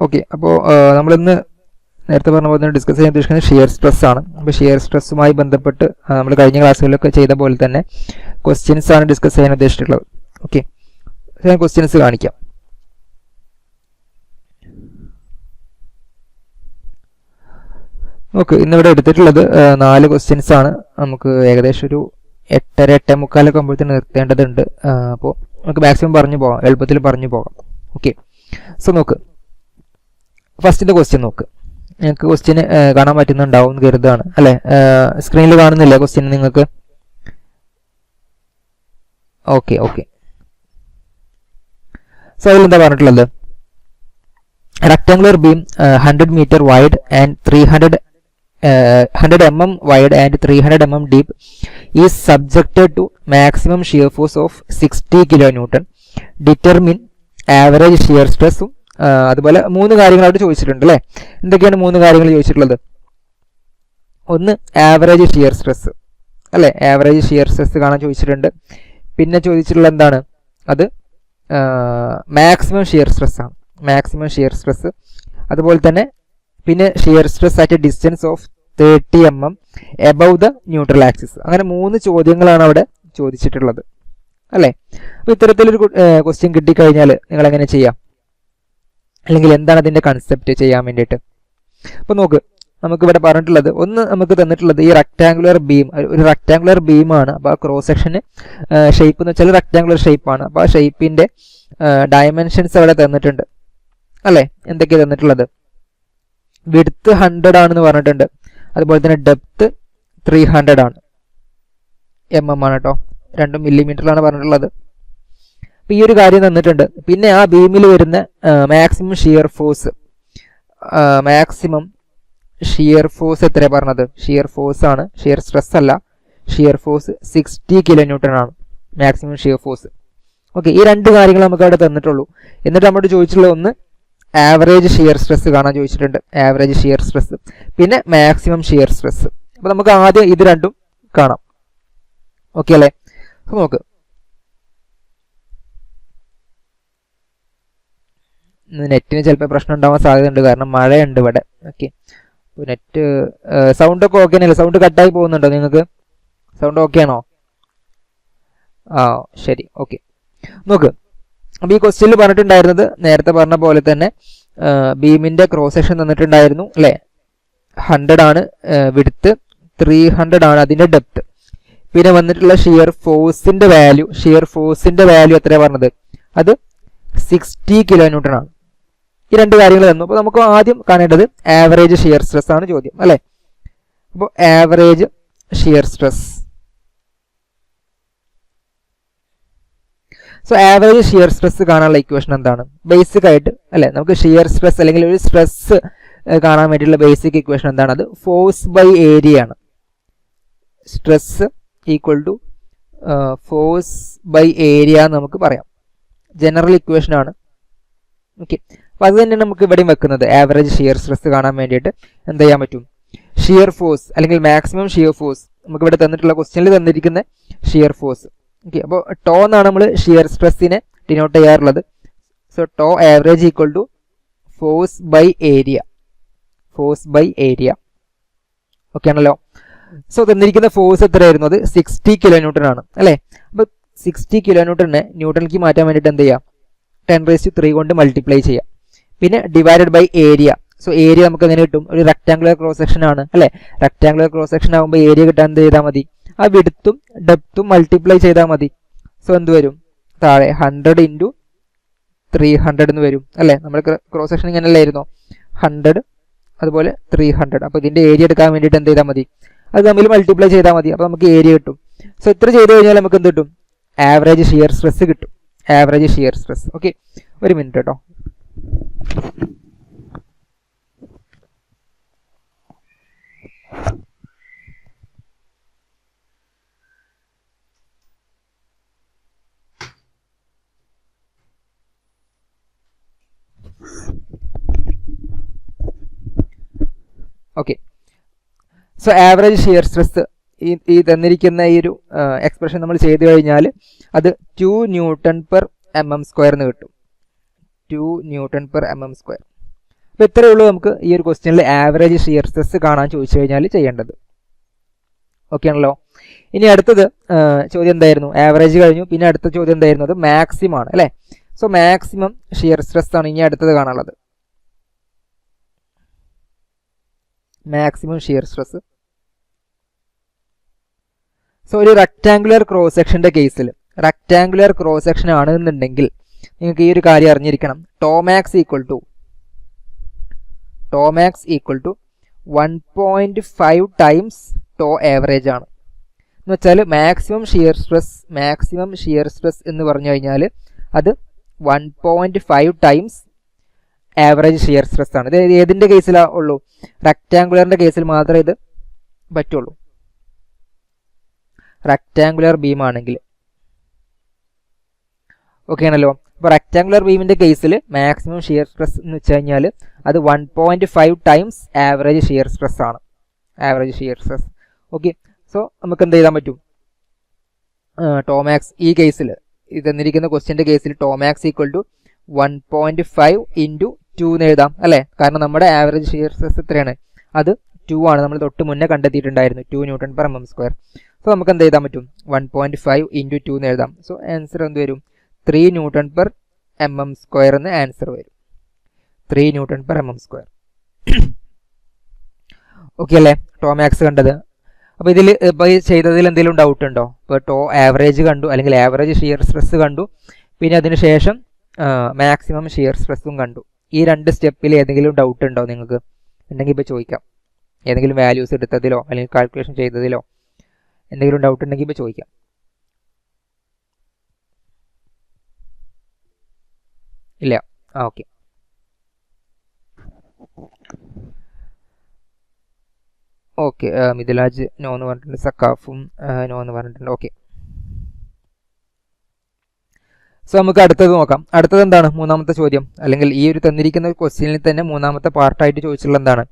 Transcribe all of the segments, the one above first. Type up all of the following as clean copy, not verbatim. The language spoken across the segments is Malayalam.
ഓക്കെ, അപ്പോൾ നമ്മളിന്ന് നേരത്തെ പറഞ്ഞ പോലെ തന്നെ ഡിസ്കസ് ചെയ്യാൻ ഉദ്ദേശിക്കുന്നത് ഷിയർ സ്ട്രെസ് ആണ്. അപ്പോൾ ഷിയർ സ്ട്രെസ്സുമായി ബന്ധപ്പെട്ട് നമ്മൾ കഴിഞ്ഞ ക്ലാസ്സുകളിലൊക്കെ ചെയ്ത പോലെ തന്നെ ക്വസ്റ്റ്യൻസ് ആണ് ഡിസ്കസ് ചെയ്യാൻ ഉദ്ദേശിച്ചിട്ടുള്ളത്. ഓക്കെ, ഞാൻ ക്വസ്റ്റ്യൻസ് കാണിക്കാം. ഓക്കെ, ഇന്നിവിടെ എടുത്തിട്ടുള്ളത് 4 ക്വസ്റ്റ്യൻസ് ആണ്. നമുക്ക് ഏകദേശം ഒരു 8:30-8:45 ആകുമ്പോഴത്തേന് നിർത്തേണ്ടതുണ്ട്. അപ്പോൾ നമുക്ക് മാക്സിമം പറഞ്ഞു പോകാം, എളുപ്പത്തിൽ പറഞ്ഞു പോകാം. ഓക്കെ, സോ നോക്ക്, ഫസ്റ്റിൻ്റെ ക്വസ്റ്റ്യൻ നോക്ക്. നിങ്ങൾക്ക് ക്വസ്റ്റ്യന് കാണാൻ പറ്റുന്നുണ്ടാവും എന്ന് കരുതാണ് അല്ലേ? സ്ക്രീനിൽ കാണുന്നില്ലേ ക്വസ്റ്റ്യൻ നിങ്ങൾക്ക്? ഓക്കെ ഓക്കെ, സോ അതിലെന്താ പറഞ്ഞിട്ടുള്ളത്? rectangular beam 100 meter wide and 100 mm wide and 300 mm deep is subjected to maximum shear force of 60 kilonewton. Determine average shear stress. അതുപോലെ 3 കാര്യങ്ങളായിട്ട് ചോദിച്ചിട്ടുണ്ട് അല്ലേ? എന്തൊക്കെയാണ് 3 കാര്യങ്ങൾ ചോദിച്ചിട്ടുള്ളത്? ഒന്ന് ആവറേജ് ഷിയർ സ്ട്രെസ് അല്ലേ? ആവറേജ് ഷിയർ സ്ട്രെസ് കാണാൻ ചോദിച്ചിട്ടുണ്ട്. പിന്നെ ചോദിച്ചിട്ടുള്ളത് എന്താണ്? അത് മാക്സിമം ഷിയർ സ്ട്രെസ് ആണ്, മാക്സിമം ഷിയർ സ്ട്രെസ്. അതുപോലെ തന്നെ പിന്നെ shear stress at A distance of 30 mm above the neutral axis. അങ്ങനെ 3 ചോദ്യങ്ങളാണ് അവിടെ ചോദിച്ചിട്ടുള്ളത് അല്ലേ? അപ്പോൾ ഇത്തരത്തിലൊരു ക്വസ്റ്റ്യൻ കിട്ടിക്കഴിഞ്ഞാൽ നിങ്ങൾ എങ്ങനെ ചെയ്യാം, അല്ലെങ്കിൽ എന്താണ് അതിൻ്റെ കൺസെപ്റ്റ് ചെയ്യാൻ വേണ്ടിയിട്ട്? അപ്പോൾ നോക്ക്, നമുക്കിവിടെ പറഞ്ഞിട്ടുള്ളത്, ഒന്ന് നമുക്ക് തന്നിട്ടുള്ളത് ഈ റെക്ടാങ്കുലർ ബീം, ഒരു റെക്ടാങ്കുലർ ബീമാണ്. അപ്പോൾ ആ ക്രോസ് സെക്ഷന് ഷേപ്പ് എന്ന് വെച്ചാൽ റെക്ടാങ്കുലർ ഷേപ്പാണ്. അപ്പോൾ ആ ഷേപ്പിൻ്റെ ഡയമെൻഷൻസ് അവിടെ തന്നിട്ടുണ്ട് അല്ലേ? എന്തൊക്കെയാണ് തന്നിട്ടുള്ളത്? വിഡ്ത്ത് 100 ആണെന്ന് പറഞ്ഞിട്ടുണ്ട്. അതുപോലെ തന്നെ ഡെപ്ത് 300 ആണ്, mm ആണ് കേട്ടോ, 2 മില്ലിമീറ്ററിലാണ് പറഞ്ഞിട്ടുള്ളത്. അപ്പോൾ ഈ ഒരു കാര്യം തന്നിട്ടുണ്ട്. പിന്നെ ആ ബീമിൽ വരുന്ന maximum shear force, maximum shear force എത്രയാണ് പറഞ്ഞത്? ഷിയർ ഫോഴ്സ് ആണ്, ഷിയർ സ്ട്രെസ് അല്ല. ഷിയർ ഫോഴ്സ് 60 കിലോന്യൂട്ടൺ ആണ് മാക്സിമം ഷിയർ ഫോഴ്സ്. ഓക്കെ, ഈ 2 കാര്യങ്ങൾ നമുക്ക് അവിടെ തന്നിട്ടുള്ളൂ. എന്നിട്ട് നമ്മളോട് ചോദിച്ചിട്ടുള്ള ഒന്ന് ആവറേജ് ഷിയർ സ്ട്രെസ് കാണാൻ ചോദിച്ചിട്ടുണ്ട്, ആവറേജ് ഷിയർ സ്ട്രെസ്, പിന്നെ മാക്സിമം ഷിയർ സ്ട്രെസ്. അപ്പോൾ നമുക്ക് ആദ്യം ഇത് രണ്ടും കാണാം. ഓക്കെ അല്ലേ? അപ്പോൾ നോക്ക്, നെറ്റിന് ചിലപ്പോൾ പ്രശ്നം ഉണ്ടാവാൻ സാധ്യതയുണ്ട്, കാരണം മഴയുണ്ട് ഇവിടെ. ഓക്കെ, അപ്പോൾ നെറ്റ് സൗണ്ടൊക്കെ ഓക്കെ ആണല്ലോ? സൗണ്ട് കട്ടായി പോകുന്നുണ്ടോ നിങ്ങൾക്ക്? സൗണ്ട് ഓക്കെ ആണോ? ആ ശരി, ഓക്കെ. നോക്ക്, അപ്പോൾ ഈ ക്വസ്റ്റ്യനിൽ പറഞ്ഞിട്ടുണ്ടായിരുന്നത് നേരത്തെ പറഞ്ഞ പോലെ തന്നെ ബീമിൻ്റെ ക്രോസ് സെക്ഷൻ തന്നിട്ടുണ്ടായിരുന്നു അല്ലേ? 100 ആണ് വിഡ്ത്ത്, 300 ആണ് അതിൻ്റെ ഡെപ്ത്. പിന്നെ വന്നിട്ടുള്ള ഷിയർ ഫോഴ്സിൻ്റെ വാല്യൂ, ഷിയർ ഫോഴ്സിൻ്റെ വാല്യൂ എത്രയാണ് പറഞ്ഞത്? അത് 60 കിലോന്യൂട്ടൺ ആണ്. ഈ 2 കാര്യങ്ങൾ തന്നു. അപ്പോൾ നമുക്ക് ആദ്യം കാണേണ്ടത് ആവറേജ് ഷിയർ സ്ട്രെസ് ആണ് ചോദ്യം അല്ലേ? അപ്പോൾ average shear stress, so average shear stress കാണാനുള്ള ഇക്വേഷൻ എന്താണ്? ബേസിക് ആയിട്ട് അല്ലേ, നമുക്ക് ഷിയർ സ്ട്രെസ് അല്ലെങ്കിൽ ഒരു സ്ട്രെസ് കാണാൻ വേണ്ടിയിട്ടുള്ള ബേസിക് ഇക്വേഷൻ എന്താണ്? അത് ഫോഴ്സ് ബൈ ഏരിയ ആണ്. Stress equal to force by area എന്ന് നമുക്ക് പറയാം. ജനറൽ ഇക്വേഷൻ ആണ്. ഓക്കെ, അപ്പോൾ അത് തന്നെ നമുക്ക് ഇവിടെയും വെക്കുന്നത്. ആവറേജ് ഷിയർ സ്ട്രെസ് കാണാൻ വേണ്ടിയിട്ട് എന്ത് ചെയ്യാൻ പറ്റും? ഷിയർ ഫോഴ്സ് അല്ലെങ്കിൽ മാക്സിമം ഷിയർ ഫോഴ്സ്, നമുക്ക് ഇവിടെ തന്നിട്ടുള്ള ക്വസ്റ്റ്യനിൽ തന്നിരിക്കുന്ന ഷിയർ ഫോഴ്സ്. ഓക്കെ, അപ്പോൾ ടോ എന്നാണ് നമ്മൾ ഷിയർ സ്ട്രെസ്സിനെ ഡിനോട്ട് ചെയ്യാറുള്ളത്. So tau average equal to force by area, force by area. Okay ആണല്ലോ? സോ തന്നിരിക്കുന്ന ഫോഴ്സ് എത്രയായിരുന്നു? അത് 60 കിലോന്യൂട്ടൺ ആണ് അല്ലേ? അപ്പോൾ 60 കിലോന്യൂട്ടണിനെ ന്യൂട്ടണിലേക്ക് മാറ്റാൻ വേണ്ടിയിട്ട് എന്ത് ചെയ്യാം? 10⁻³ കൊണ്ട് മൾട്ടിപ്ലൈ ചെയ്യാം. പിന്നെ divided by area. So area നമുക്ക് എങ്ങനെ കിട്ടും? ഒരു റെക്ടാങ്കുലർ ക്രോസ് സെക്ഷൻ ആണ് അല്ലേ? റെക്ടാങ്കുലർ ക്രോസ് സെക്ഷൻ ആകുമ്പോൾ ഏരിയ കിട്ടാൻ എന്ത് ചെയ്താൽ മതി? ആ വിഡ്ത്തും ഡെപ്തും മൾട്ടിപ്ലൈ ചെയ്താൽ മതി. സോ എന്ത് വരും? താഴെ 100 × 300 എന്ന് വരും അല്ലേ? നമ്മുടെ ക്രോസ് സെക്ഷൻ ഇങ്ങനെ അല്ലായിരുന്നോ? 100 അതുപോലെ 300. അപ്പോൾ ഇതിൻ്റെ ഏരിയ എടുക്കാൻ വേണ്ടിയിട്ട് എന്ത് ചെയ്താൽ മതി? അത് തമ്മിൽ മൾട്ടിപ്ലൈ ചെയ്താൽ മതി. അപ്പോൾ നമുക്ക് ഏരിയ കിട്ടും. സോ ഇത്ര ചെയ്ത് കഴിഞ്ഞാൽ നമുക്ക് എന്ത് കിട്ടും? ആവറേജ് ഷിയർ സ്ട്രെസ് കിട്ടും. Average shear stress. ഓക്കെ, ഒരു മിനിറ്റ് കേട്ടോ. Okay, so average shear stress ഈ തന്നിരിക്കുന്ന ഈ ഒരു എക്സ്പ്രഷൻ നമ്മൾ ചെയ്തു കഴിഞ്ഞാൽ അത് 2 Newton/mm² എന്ന് കിട്ടും. 2 Newton/mm². അപ്പോൾ ഇത്രയേ ഉള്ളൂ നമുക്ക് ഈ ഒരു ക്വസ്റ്റ്യനിൽ ആവറേജ് ഷിയർ സ്ട്രെസ് കാണാൻ ചോദിച്ചു കഴിഞ്ഞാൽ ചെയ്യേണ്ടത്. ഓക്കെ ആണല്ലോ. ഇനി അടുത്തത് ചോദ്യം എന്തായിരുന്നു? ആവറേജ് കഴിഞ്ഞു. പിന്നെ അടുത്ത ചോദ്യം എന്തായിരുന്നു? അത് മാക്സിമം ആണ് അല്ലേ. സോ മാക്സിമം ഷിയർ സ്ട്രെസ് ആണ് ഇനി അടുത്തത് കാണാനുള്ളത്. Maximum shear stress. സോ ഒരു റെക്ടാങ്കുലർ ക്രോസ് സെക്ഷന്റെ കേസിൽ റെക്ടാങ്കുലർ ക്രോസ് സെക്ഷൻ ആണെന്നുണ്ടെങ്കിൽ നിങ്ങൾക്ക് ഈ ഒരു കാര്യം അറിഞ്ഞിരിക്കണം. Tau max equal to 1.5 times tau average ആണ്. എന്ന് വെച്ചാൽ മാക്സിമം ഷിയർ സ്ട്രെസ് എന്ന് പറഞ്ഞു കഴിഞ്ഞാൽ അത് 1.5 ടൈംസ് ആവറേജ് ഷിയർ സ്ട്രെസ് ആണ്. ഇത് ഏതിൻ്റെ കേസിലാണ് ഉള്ളൂ? റെക്ടാങ്കുലറിൻ്റെ കേസിൽ മാത്രമേ ഇത് പറ്റുള്ളൂ. റെക്ടാങ്കുലർ ബീം ആണെങ്കിൽ ഓക്കെ ആണല്ലോ. അപ്പോൾ റെക്ടാങ്കുലർ ബീമിൻ്റെ കേസിൽ മാക്സിമം ഷിയർ സ്ട്രെസ് എന്ന് വെച്ച് കഴിഞ്ഞാൽ അത് 1.5 ടൈംസ് ആവറേജ് ഷിയർ സ്ട്രെസ് ആണ്. Average shear stress. Okay. So നമുക്ക് എന്ത് ചെയ്താൻ പറ്റും? ടോമാക്സ് ഈ കേസിൽ ഇത് തന്നിരിക്കുന്ന ക്വസ്റ്റ്യൻ്റെ കേസിൽ ടോമാക്സ് ഈക്വൽ ടു 1.5 ഇൻറ്റു 2 എന്ന് എഴുതാം അല്ലേ. കാരണം നമ്മുടെ ആവറേജ് ഷിയർ സ്ട്രെസ് എത്രയാണ്? അത് 2 ആണ്. നമ്മൾ തൊട്ട് മുന്നേ കണ്ടെത്തിയിട്ടുണ്ടായിരുന്നു 2 Nm/mm². സോ നമുക്ക് എന്ത് എഴുതാൻ പറ്റും? 1.5 ഇൻറ്റു 2 എന്ന് എഴുതാം. സോ ആൻസർ എന്ത് വരും? 3 Nm/mm² എന്ന് ആൻസർ വരും. 3 Nm/mm². ഓക്കെ അല്ലേ? ടോമാക്സ് കണ്ടത്. അപ്പോൾ ഇതിൽ ഇപ്പോൾ ചെയ്തതിൽ എന്തെങ്കിലും ഡൗട്ട് ഉണ്ടോ? ഇപ്പോൾ ആവറേജ് കണ്ടു, അല്ലെങ്കിൽ ആവറേജ് ഷിയർ സ്ട്രെസ് കണ്ടു, പിന്നെ അതിന് ശേഷം മാക്സിമം ഷിയർ സ്ട്രെസ്സും കണ്ടു. ഈ 2 സ്റ്റെപ്പിൽ ഏതെങ്കിലും ഡൗട്ട് ഉണ്ടോ നിങ്ങൾക്ക്? ഉണ്ടെങ്കിൽ ഇപ്പോൾ ചോദിക്കാം. ഏതെങ്കിലും വാല്യൂസ് എടുത്തതിലോ അല്ലെങ്കിൽ കാൽക്കുലേഷൻ ചെയ്തതിലോ എന്തെങ്കിലും ഡൗട്ട് ഉണ്ടെങ്കിൽ ഇപ്പോൾ ചോദിക്കാം. ഇല്ല. ഓക്കെ. ഓക്കെ. മിഥിലാജ് നോ എന്ന് പറഞ്ഞിട്ടുണ്ട്. സക്കാഫും നോ എന്ന് പറഞ്ഞിട്ടുണ്ട്. ഓക്കെ. സോ നമുക്ക് അടുത്തത് നോക്കാം. അടുത്തത് എന്താണ്? മൂന്നാമത്തെ ചോദ്യം, അല്ലെങ്കിൽ ഈ ഒരു തന്നിരിക്കുന്ന ക്വസ്റ്റ്യനിൽ തന്നെ മൂന്നാമത്തെ പാർട്ടായിട്ട് ചോദിച്ചിട്ടുള്ള എന്താണ്?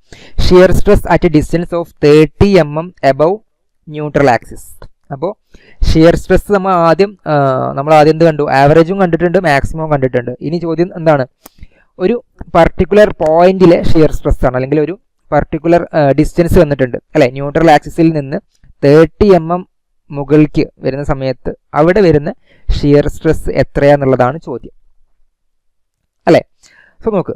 Shear stress at distance of 30 mm above neutral axis. അപ്പോൾ ഷിയർ സ്ട്രെസ് നമ്മൾ ആദ്യം എന്ത് കണ്ടു? ആവറേജും കണ്ടിട്ടുണ്ട്, മാക്സിമം കണ്ടിട്ടുണ്ട്. ഇനി ചോദ്യം എന്താണ്? ഒരു പർട്ടിക്കുലർ പോയിന്റിലെ ഷിയർ സ്ട്രെസ് ആണ്, അല്ലെങ്കിൽ ഒരു പർട്ടിക്കുലർ ഡിസ്റ്റൻസ് വന്നിട്ടുണ്ട് അല്ലെ. ന്യൂട്രൽ ആക്സിസിൽ നിന്ന് 30 mm മുകളിലേക്ക് വരുന്ന സമയത്ത് അവിടെ വരുന്ന ഷിയർ സ്ട്രെസ് എത്രയാന്നുള്ളതാണ് ചോദ്യം അല്ലെ. സോ നോക്ക്,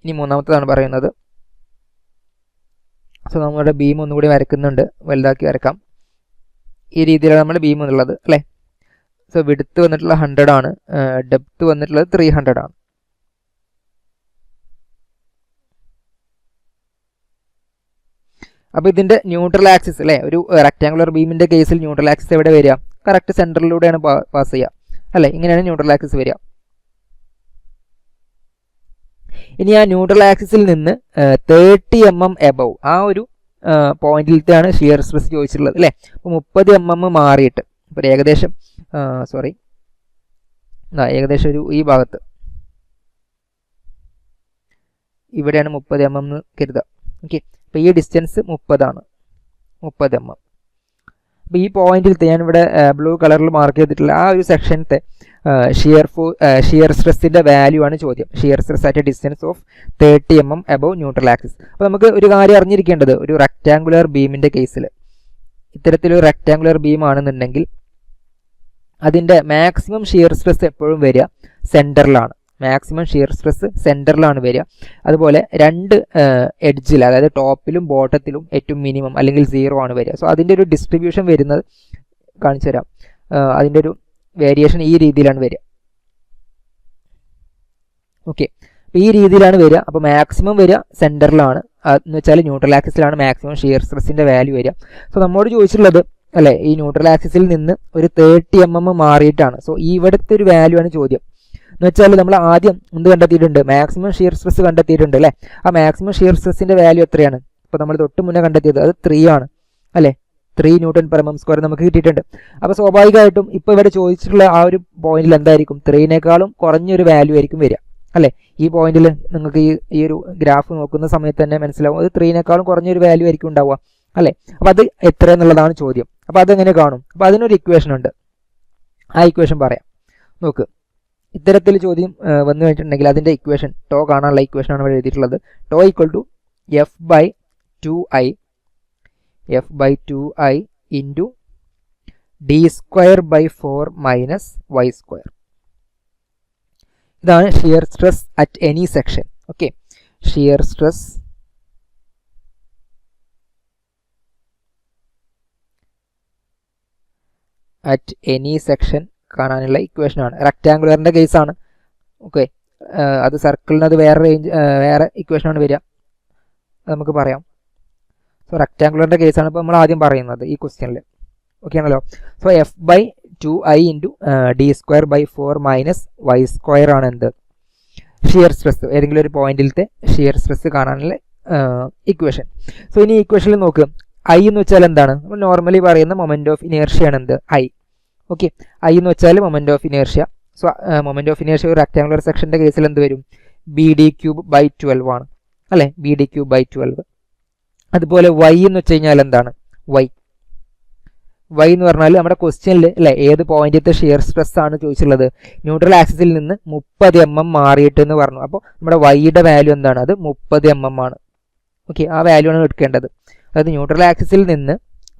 ഇനി മൂന്നാമത്തേതാണ് പറയുന്നത്. സോ നമ്മുടെ ബീം ഒന്നുകൂടി വരയ്ക്കുന്നുണ്ട്, വലുതാക്കി വരക്കാം. ഈ രീതിയിലാണ് നമ്മുടെ ബീം എന്നുള്ളത് അല്ലേ. സോ വിഡ്ത്ത് വന്നിട്ടുള്ള 100 ആണ്, ഡെപ്ത് വന്നിട്ടുള്ളത് 300 ആണ്. അപ്പോൾ ഇതിൻ്റെ ന്യൂട്രൽ ആക്സിസ് അല്ലേ, ഒരു റെക്ടാങ്കുലർ ബീമിൻ്റെ കേസിൽ ന്യൂട്രൽ ആക്സിസ് എവിടെ വരിക? കറക്റ്റ് സെൻറ്ററിലൂടെയാണ് പാസ് ചെയ്യുക അല്ലേ. ഇങ്ങനെയാണ് ന്യൂട്രൽ ആക്സിസ് വരിക. ഇനി ആ ന്യൂട്രൽ ആക്സിസിൽ നിന്ന് 30 mm എബവ് ആ ഒരു പോയിന്റിലത്തെയാണ് ഷിയർ സ്ട്രെസ് ചോദിച്ചിട്ടുള്ളത് അല്ലേ. അപ്പോൾ 30 mm മാറിയിട്ട് ഇപ്പോൾ ഏകദേശം ഏകദേശം ഒരു ഈ ഭാഗത്ത് ഇവിടെയാണ് 30 mm എന്ന് കരുതുക. ഓക്കെ. അപ്പോൾ ഈ ഡിസ്റ്റൻസ് 30 ആണ്, 30 mm. അപ്പോൾ ഈ പോയിന്റിലത്തെ ഞാനിവിടെ ബ്ലൂ കളറിൽ മാർക്ക് ചെയ്തിട്ടുള്ള ആ ഒരു സെക്ഷനത്തെ ഷിയർ സ്ട്രെസ്സിൻ്റെ വാല്യൂ ആണ് ചോദ്യം. Shear stress at A distance of 30 mm above neutral axis. അപ്പോൾ നമുക്ക് ഒരു കാര്യം അറിഞ്ഞിരിക്കേണ്ടത്, ഒരു റെക്ടാങ്കുലർ ബീമിൻ്റെ കേസിൽ ഇത്തരത്തിലൊരു റെക്ടാങ്കുലർ ബീം ആണെന്നുണ്ടെങ്കിൽ അതിൻ്റെ മാക്സിമം ഷിയർ സ്ട്രെസ് എപ്പോഴും വരിക സെൻറ്ററിലാണ്. മാക്സിമം ഷിയർ സ്ട്രെസ് സെൻറ്ററിലാണ് വരിക. അതുപോലെ 2 എഡ്ജിൽ, അതായത് ടോപ്പിലും ബോട്ടത്തിലും ഏറ്റവും മിനിമം അല്ലെങ്കിൽ 0 ആണ് വരിക. സോ അതിൻ്റെ ഒരു ഡിസ്ട്രിബ്യൂഷൻ വരുന്നത് കാണിച്ചു തരാം. അതിൻ്റെ ഒരു വേരിയേഷൻ ഈ രീതിയിലാണ് വരിക. ഓക്കെ. അപ്പോൾ ഈ രീതിയിലാണ് വരിക. അപ്പോൾ മാക്സിമം വരിക സെൻറ്ററിലാണ്, എന്ന് വെച്ചാൽ ന്യൂട്രൽ ആക്സിസിലാണ് മാക്സിമം ഷിയർ സ്ട്രെസ്സിൻ്റെ വാല്യൂ വരിക. സോ നമ്മോട് ചോദിച്ചിട്ടുള്ളത് അല്ലേ, ഈ ന്യൂട്രൽ ആക്സിസിൽ നിന്ന് ഒരു 30 mm മാറിയിട്ടാണ്. സോ ഇവിടുത്തെ ഒരു വാല്യൂ ആണ് ചോദ്യം. എന്ന് വെച്ചാൽ നമ്മൾ ആദ്യം എന്ത് കണ്ടെത്തിയിട്ടുണ്ട്? മാക്സിമം ഷിയർ സ്ട്രെസ് കണ്ടെത്തിയിട്ടുണ്ട് അല്ലേ. ആ മാക്സിമം ഷിയർ സ്ട്രെസ്സിൻ്റെ വാല്യൂ എത്രയാണ്? ഇപ്പോൾ നമ്മൾ തൊട്ട് മുന്നേ കണ്ടെത്തിയത് അത് 3 ആണ് അല്ലേ. 3 Nm/mm² നമുക്ക് കിട്ടിയിട്ടുണ്ട്. അപ്പോൾ സ്വാഭാവികമായിട്ടും ഇപ്പോൾ ഇവിടെ ചോദിച്ചിട്ടുള്ള ആ ഒരു പോയിന്റിൽ എന്തായിരിക്കും? 3നേക്കാളും കുറഞ്ഞൊരു വാല്യൂ ആയിരിക്കും വരിക അല്ലേ. ഈ പോയിന്റിൽ നിങ്ങൾക്ക് ഈ ഒരു ഗ്രാഫ് നോക്കുന്ന സമയത്ത് തന്നെ മനസ്സിലാവും, അത് 3നേക്കാളും കുറഞ്ഞൊരു വാല്യൂ ആയിരിക്കും ഉണ്ടാവുക അല്ലേ. അപ്പോൾ അത് എത്ര എന്നുള്ളതാണ് ചോദ്യം. അപ്പോൾ അതെങ്ങനെ കാണും? അപ്പോൾ അതിനൊരു ഇക്വേഷൻ ഉണ്ട്. ആ ഇക്വേഷൻ പറയാം. നോക്ക്, ഇത്തരത്തിൽ ചോദ്യം വന്നു കഴിഞ്ഞിട്ടുണ്ടെങ്കിൽ അതിൻ്റെ ഇക്വേഷൻ ടോ കാണാനുള്ള ഇക്വേഷനാണ് ഇവിടെ എഴുതിയിട്ടുള്ളത്. Tau equal to f/2i into d²/4 minus y². ഇതാണ് shear stress at any section. Okay, shear stress at any section കാണാനുള്ള ഇക്വേഷനാണ്. റെക്റ്റാങ്കുലറിൻ്റെ കേസാണ്. ഓക്കെ, അത് സർക്കിളിന് അത് വേറെ ഇക്വേഷനാണ് വരിക, അത് നമുക്ക് പറയാം. സോ റെക്റ്റാങ്കുലറിൻ്റെ കേസാണ് ഇപ്പോൾ നമ്മൾ ആദ്യം പറയുന്നത് ഈ ക്വസ്റ്റ്യനിൽ. ഓക്കെ ആണല്ലോ. So f/2i into d²/4 minus y² ആണ് എന്ത്, ഷിയർ സ്ട്രെസ്, ഏതെങ്കിലും ഒരു പോയിന്റിലത്തെ ഷിയർ സ്ട്രെസ് കാണാനുള്ള ഇക്വേഷൻ. സോ ഇനി ഇക്വേഷനിൽ നോക്ക്, ഐ എന്ന് വെച്ചാൽ എന്താണ്? നമ്മൾ നോർമലി പറയുന്ന മൊമെന്റ് ഓഫ് ഇനേർഷ്യ ആണ് എന്ത്, ഐ. ഓക്കെ, ഐ എന്ന് വെച്ചാൽ moment of inertia. So moment of inertia ഒരു റെക്ടാങ്കുലർ സെക്ഷൻ്റെ കേസിൽ എന്ത് വരും, BD³/12 ആണ് അല്ലേ, BD³/12. അതുപോലെ y എന്ന് വെച്ച് കഴിഞ്ഞാൽ എന്താണ്, y എന്ന് പറഞ്ഞാൽ നമ്മുടെ ക്വസ്റ്റ്യനിൽ അല്ലേ ഏത് പോയിന്റിലത്തെ ഷിയർ സ്ട്രെസ് ആണ് ചോദിച്ചിട്ടുള്ളത്, ന്യൂട്രൽ ആക്സിസിൽ നിന്ന് 30 mm മാറിയിട്ട് എന്ന് പറഞ്ഞു. അപ്പോൾ നമ്മുടെ വൈയുടെ വാല്യൂ എന്താണ്, അത് 30 mm ആണ്. ഓക്കെ, ആ വാല്യൂ ആണ് എടുക്കേണ്ടത്. അതായത് ന്യൂട്രൽ ആക്സിസിൽ നിന്ന്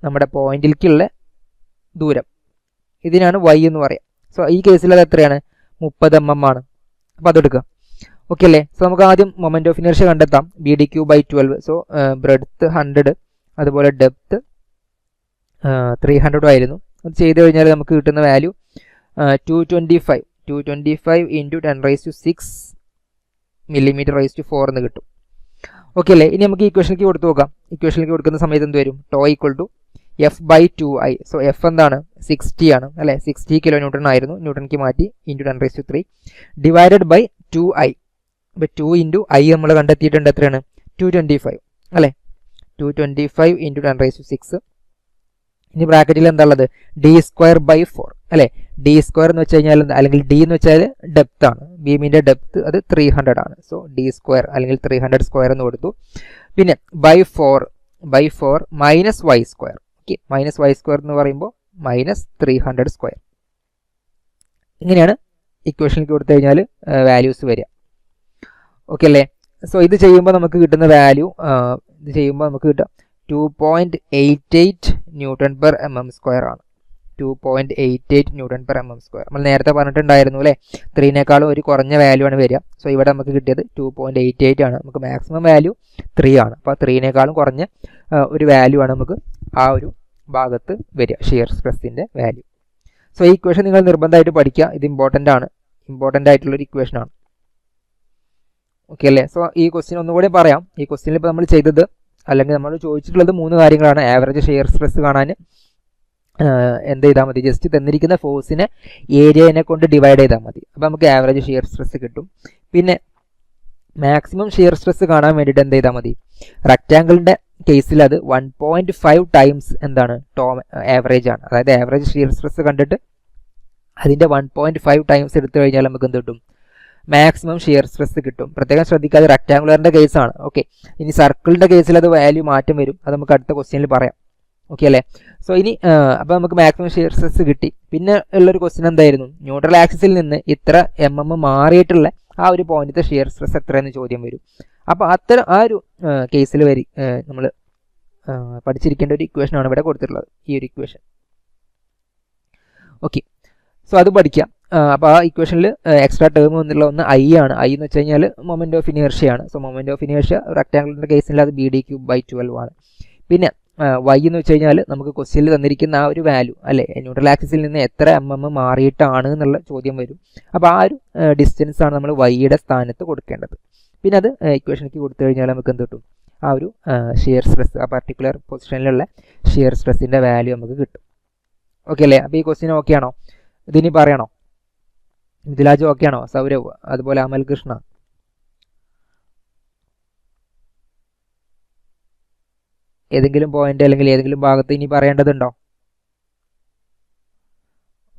നമ്മുടെ പോയിന്റിലേക്കുള്ള ദൂരം, ഇതിനാണ് y എന്ന് പറയാം. സോ ഈ കേസിൽ അത് എത്രയാണ്, 30 mm ആണ്. അപ്പോൾ അതെടുക്കുക. ഓക്കെ അല്ലേ. സോ നമുക്ക് ആദ്യം മൊമെന്റ് ഓഫ് ഇനർഷ്യ കണ്ടെത്താം. BD³/12. സോ ബ്രെഡ്ത്ത് 100, അതുപോലെ ഡെപ്ത് 300 ആയിരുന്നു. അത് ചെയ്ത് കഴിഞ്ഞാൽ നമുക്ക് കിട്ടുന്ന വാല്യൂ 225 ഇൻറ്റു 10⁻⁶ mm⁴ എന്ന് കിട്ടും. ഓക്കെ അല്ലേ. ഇനി നമുക്ക് ഇക്വേഷനിലേക്ക് കൊടുത്തു നോക്കാം. ഇക്വേഷനിലേക്ക് കൊടുക്കുന്ന സമയത്ത് എന്ത് വരും, tau equal to f/2i. So F എന്താണ്, 60 ആണ് അല്ലേ, 60 kN ആയിരുന്നു, ന്യൂട്ടണിക്ക് മാറ്റി, ഇൻറ്റു 10⁻³ ഡിവൈഡഡ് ബൈ 2i. അപ്പോൾ 2 ഇൻറ്റു i നമ്മൾ കണ്ടെത്തിയിട്ടുണ്ട്, എത്രയാണ്, 225 അല്ലേ, 225 ഇൻറ്റു 10⁻⁶. ഇനി ബ്രാക്കറ്റിൽ എന്താ ഉള്ളത്, d²/4 അല്ലേ. d² എന്ന് വെച്ച് കഴിഞ്ഞാൽ എന്താ, അല്ലെങ്കിൽ d എന്ന് വെച്ചാൽ ഡെപ്ത് ആണ്, ബീമിൻ്റെ ഡെപ്ത് അത് 300 ആണ്. സോ d² അല്ലെങ്കിൽ 300² എന്ന് കൊടുത്തു. പിന്നെ /4 minus y². Okay, minus y² എന്ന് പറയുമ്പോൾ മൈനസ് 300². ഇങ്ങനെയാണ് ഇക്വേഷനിലേക്ക് കൊടുത്തു കഴിഞ്ഞാൽ വാല്യൂസ് വരിക. ഓക്കെ അല്ലേ. സോ ഇത് ചെയ്യുമ്പോൾ നമുക്ക് കിട്ടുന്ന വാല്യൂ, ഇത് ചെയ്യുമ്പോൾ നമുക്ക് കിട്ടുക 2.88 Nm² ആണ്. 2.88 Nm². നമ്മൾ നേരത്തെ പറഞ്ഞിട്ടുണ്ടായിരുന്നു അല്ലേ, 3നേക്കാളും ഒരു കുറഞ്ഞ വാല്യൂ ആണ് വരിക. സോ ഇവിടെ നമുക്ക് കിട്ടിയത് 2.88 ആണ്. നമുക്ക് മാക്സിമം വാല്യൂ 3 ആണ്. അപ്പോൾ 3നേക്കാളും കുറഞ്ഞ ഒരു വാല്യൂ ആണ് നമുക്ക് ആ ഒരു ഭാഗത്ത് വരിക, ഷിയർ സ്ട്രെസ്സിൻ്റെ വാല്യൂ. സോ ഈ ഇക്വേഷൻ നിങ്ങൾ നിർബന്ധമായിട്ട് പഠിക്കുക, ഇത് ഇമ്പോർട്ടൻ്റ് ആയിട്ടുള്ളൊരു ഇക്വേഷനാണ്. ഓക്കെ അല്ലേ. സോ ഈ ക്വസ്റ്റ്യൻ ഒന്നുകൂടി പറയാം. ഈ ക്വസ്റ്റ്യനിൽ ഇപ്പോൾ നമ്മൾ ചെയ്തത്, അല്ലെങ്കിൽ നമ്മൾ ചോദിച്ചിട്ടുള്ളത് 3 കാര്യങ്ങളാണ്. ആവറേജ് ഷിയർ സ്ട്രെസ് കാണാൻ എന്ത് ചെയ്താൽ മതി, ജസ്റ്റ് തന്നിരിക്കുന്ന ഫോഴ്സിനെ ഏരിയനെ കൊണ്ട് ഡിവൈഡ് ചെയ്താൽ മതി. അപ്പോൾ നമുക്ക് ആവറേജ് ഷിയർ സ്ട്രെസ് കിട്ടും. പിന്നെ മാക്സിമം ഷിയർ സ്ട്രെസ് കാണാൻ വേണ്ടിയിട്ട് എന്ത് ചെയ്താൽ മതി, റെക്റ്റാങ്കിളിൻ്റെ കേസിൽ അത് 1.5 ടൈംസ് എന്താണ്, ആവറേജ് ആണ്. അതായത് ആവറേജ് ഷിയർ സ്ട്രെസ് കണ്ടിട്ട് അതിൻ്റെ 1.5 ടൈംസ് എടുത്തു കഴിഞ്ഞാൽ നമുക്ക് എന്ത് കിട്ടും, മാക്സിമം ഷിയർ സ്ട്രെസ് കിട്ടും. പ്രത്യേകം ശ്രദ്ധിക്കാതെ, റെക്റ്റാങ്കുലറിൻ്റെ കേസാണ്. ഓക്കെ, ഇനി സർക്കിളിൻ്റെ കേസിൽ അത് വാല്യൂ മാറ്റം വരും, അത് നമുക്ക് അടുത്ത ക്വസ്റ്റ്യനിൽ പറയാം. ഓക്കെ അല്ലേ. സോ ഇനി അപ്പോൾ നമുക്ക് മാക്സിമം ഷിയർ സ്ട്രെസ് കിട്ടി. പിന്നെ ഉള്ളൊരു ക്വസ്റ്റ്യൻ എന്തായിരുന്നു, ന്യൂട്രൽ ആക്സിസിൽ നിന്ന് ഇത്ര mm മാറിയിട്ടുള്ള ആ ഒരു പോയിന്റിലത്തെ ഷിയർ സ്ട്രെസ് എത്രയെന്ന് ചോദ്യം വരും. അപ്പോൾ അത്തരം ആ ഒരു കേസിൽ നമ്മൾ പഠിച്ചിരിക്കേണ്ട ഒരു ഇക്വേഷനാണ് ഇവിടെ കൊടുത്തിട്ടുള്ളത്, ഈ ഒരു ഇക്വേഷൻ. ഓക്കെ, സോ അത് പഠിക്കാം. അപ്പോൾ ആ ഇക്വേഷനിൽ എക്സ്ട്രാ ടേം എന്നുള്ള ഒന്ന് ഐ ആണ്. ഐ എന്ന് വെച്ച് കഴിഞ്ഞാൽ മൊമെന്റ് ഓഫ് ഇനേർഷ്യ ആണ്. സോ മൊമെന്റ് ഓഫ് ഇനേർഷ്യ റെക്ടാങ്കുലറിൻ്റെ കേസിൽ അത് BD³/12 ആണ്. പിന്നെ y എന്ന് വെച്ച് കഴിഞ്ഞാൽ നമുക്ക് ക്വസ്റ്റ്യനിൽ തന്നിരിക്കുന്ന ആ ഒരു വാല്യൂ അല്ലേ, ന്യൂട്രൽ ആക്സിസിൽ നിന്ന് എത്ര mm മാറിയിട്ടാണ് എന്നുള്ള ചോദ്യം വരും. അപ്പോൾ ആ ഒരു ഡിസ്റ്റൻസ് ആണ് നമ്മൾ വൈയുടെ സ്ഥാനത്ത് കൊടുക്കേണ്ടത്. പിന്നെ അത് ഇക്വേഷനിലേക്ക് കൊടുത്തു കഴിഞ്ഞാൽ നമുക്ക് എന്ത് കിട്ടും, ആ ഒരു ഷിയർ സ്ട്രെസ്, ആ പർട്ടിക്കുലർ പൊസിഷനിലുള്ള ഷിയർ സ്ട്രെസ്സിൻ്റെ വാല്യൂ നമുക്ക് കിട്ടും. ഓക്കെ അല്ലേ. അപ്പോൾ ഈ ക്വസ്റ്റ്യൻ ഓക്കെ ആണോ, ഇതിനി പറയണോ, മിഥിലാജ് ഓക്കെ ആണോ, സൗരവ്, അതുപോലെ അമൽ കൃഷ്ണ, ഏതെങ്കിലും പോയിന്റ് അല്ലെങ്കിൽ ഏതെങ്കിലും ഭാഗത്ത് ഇനി പറയേണ്ടതുണ്ടോ?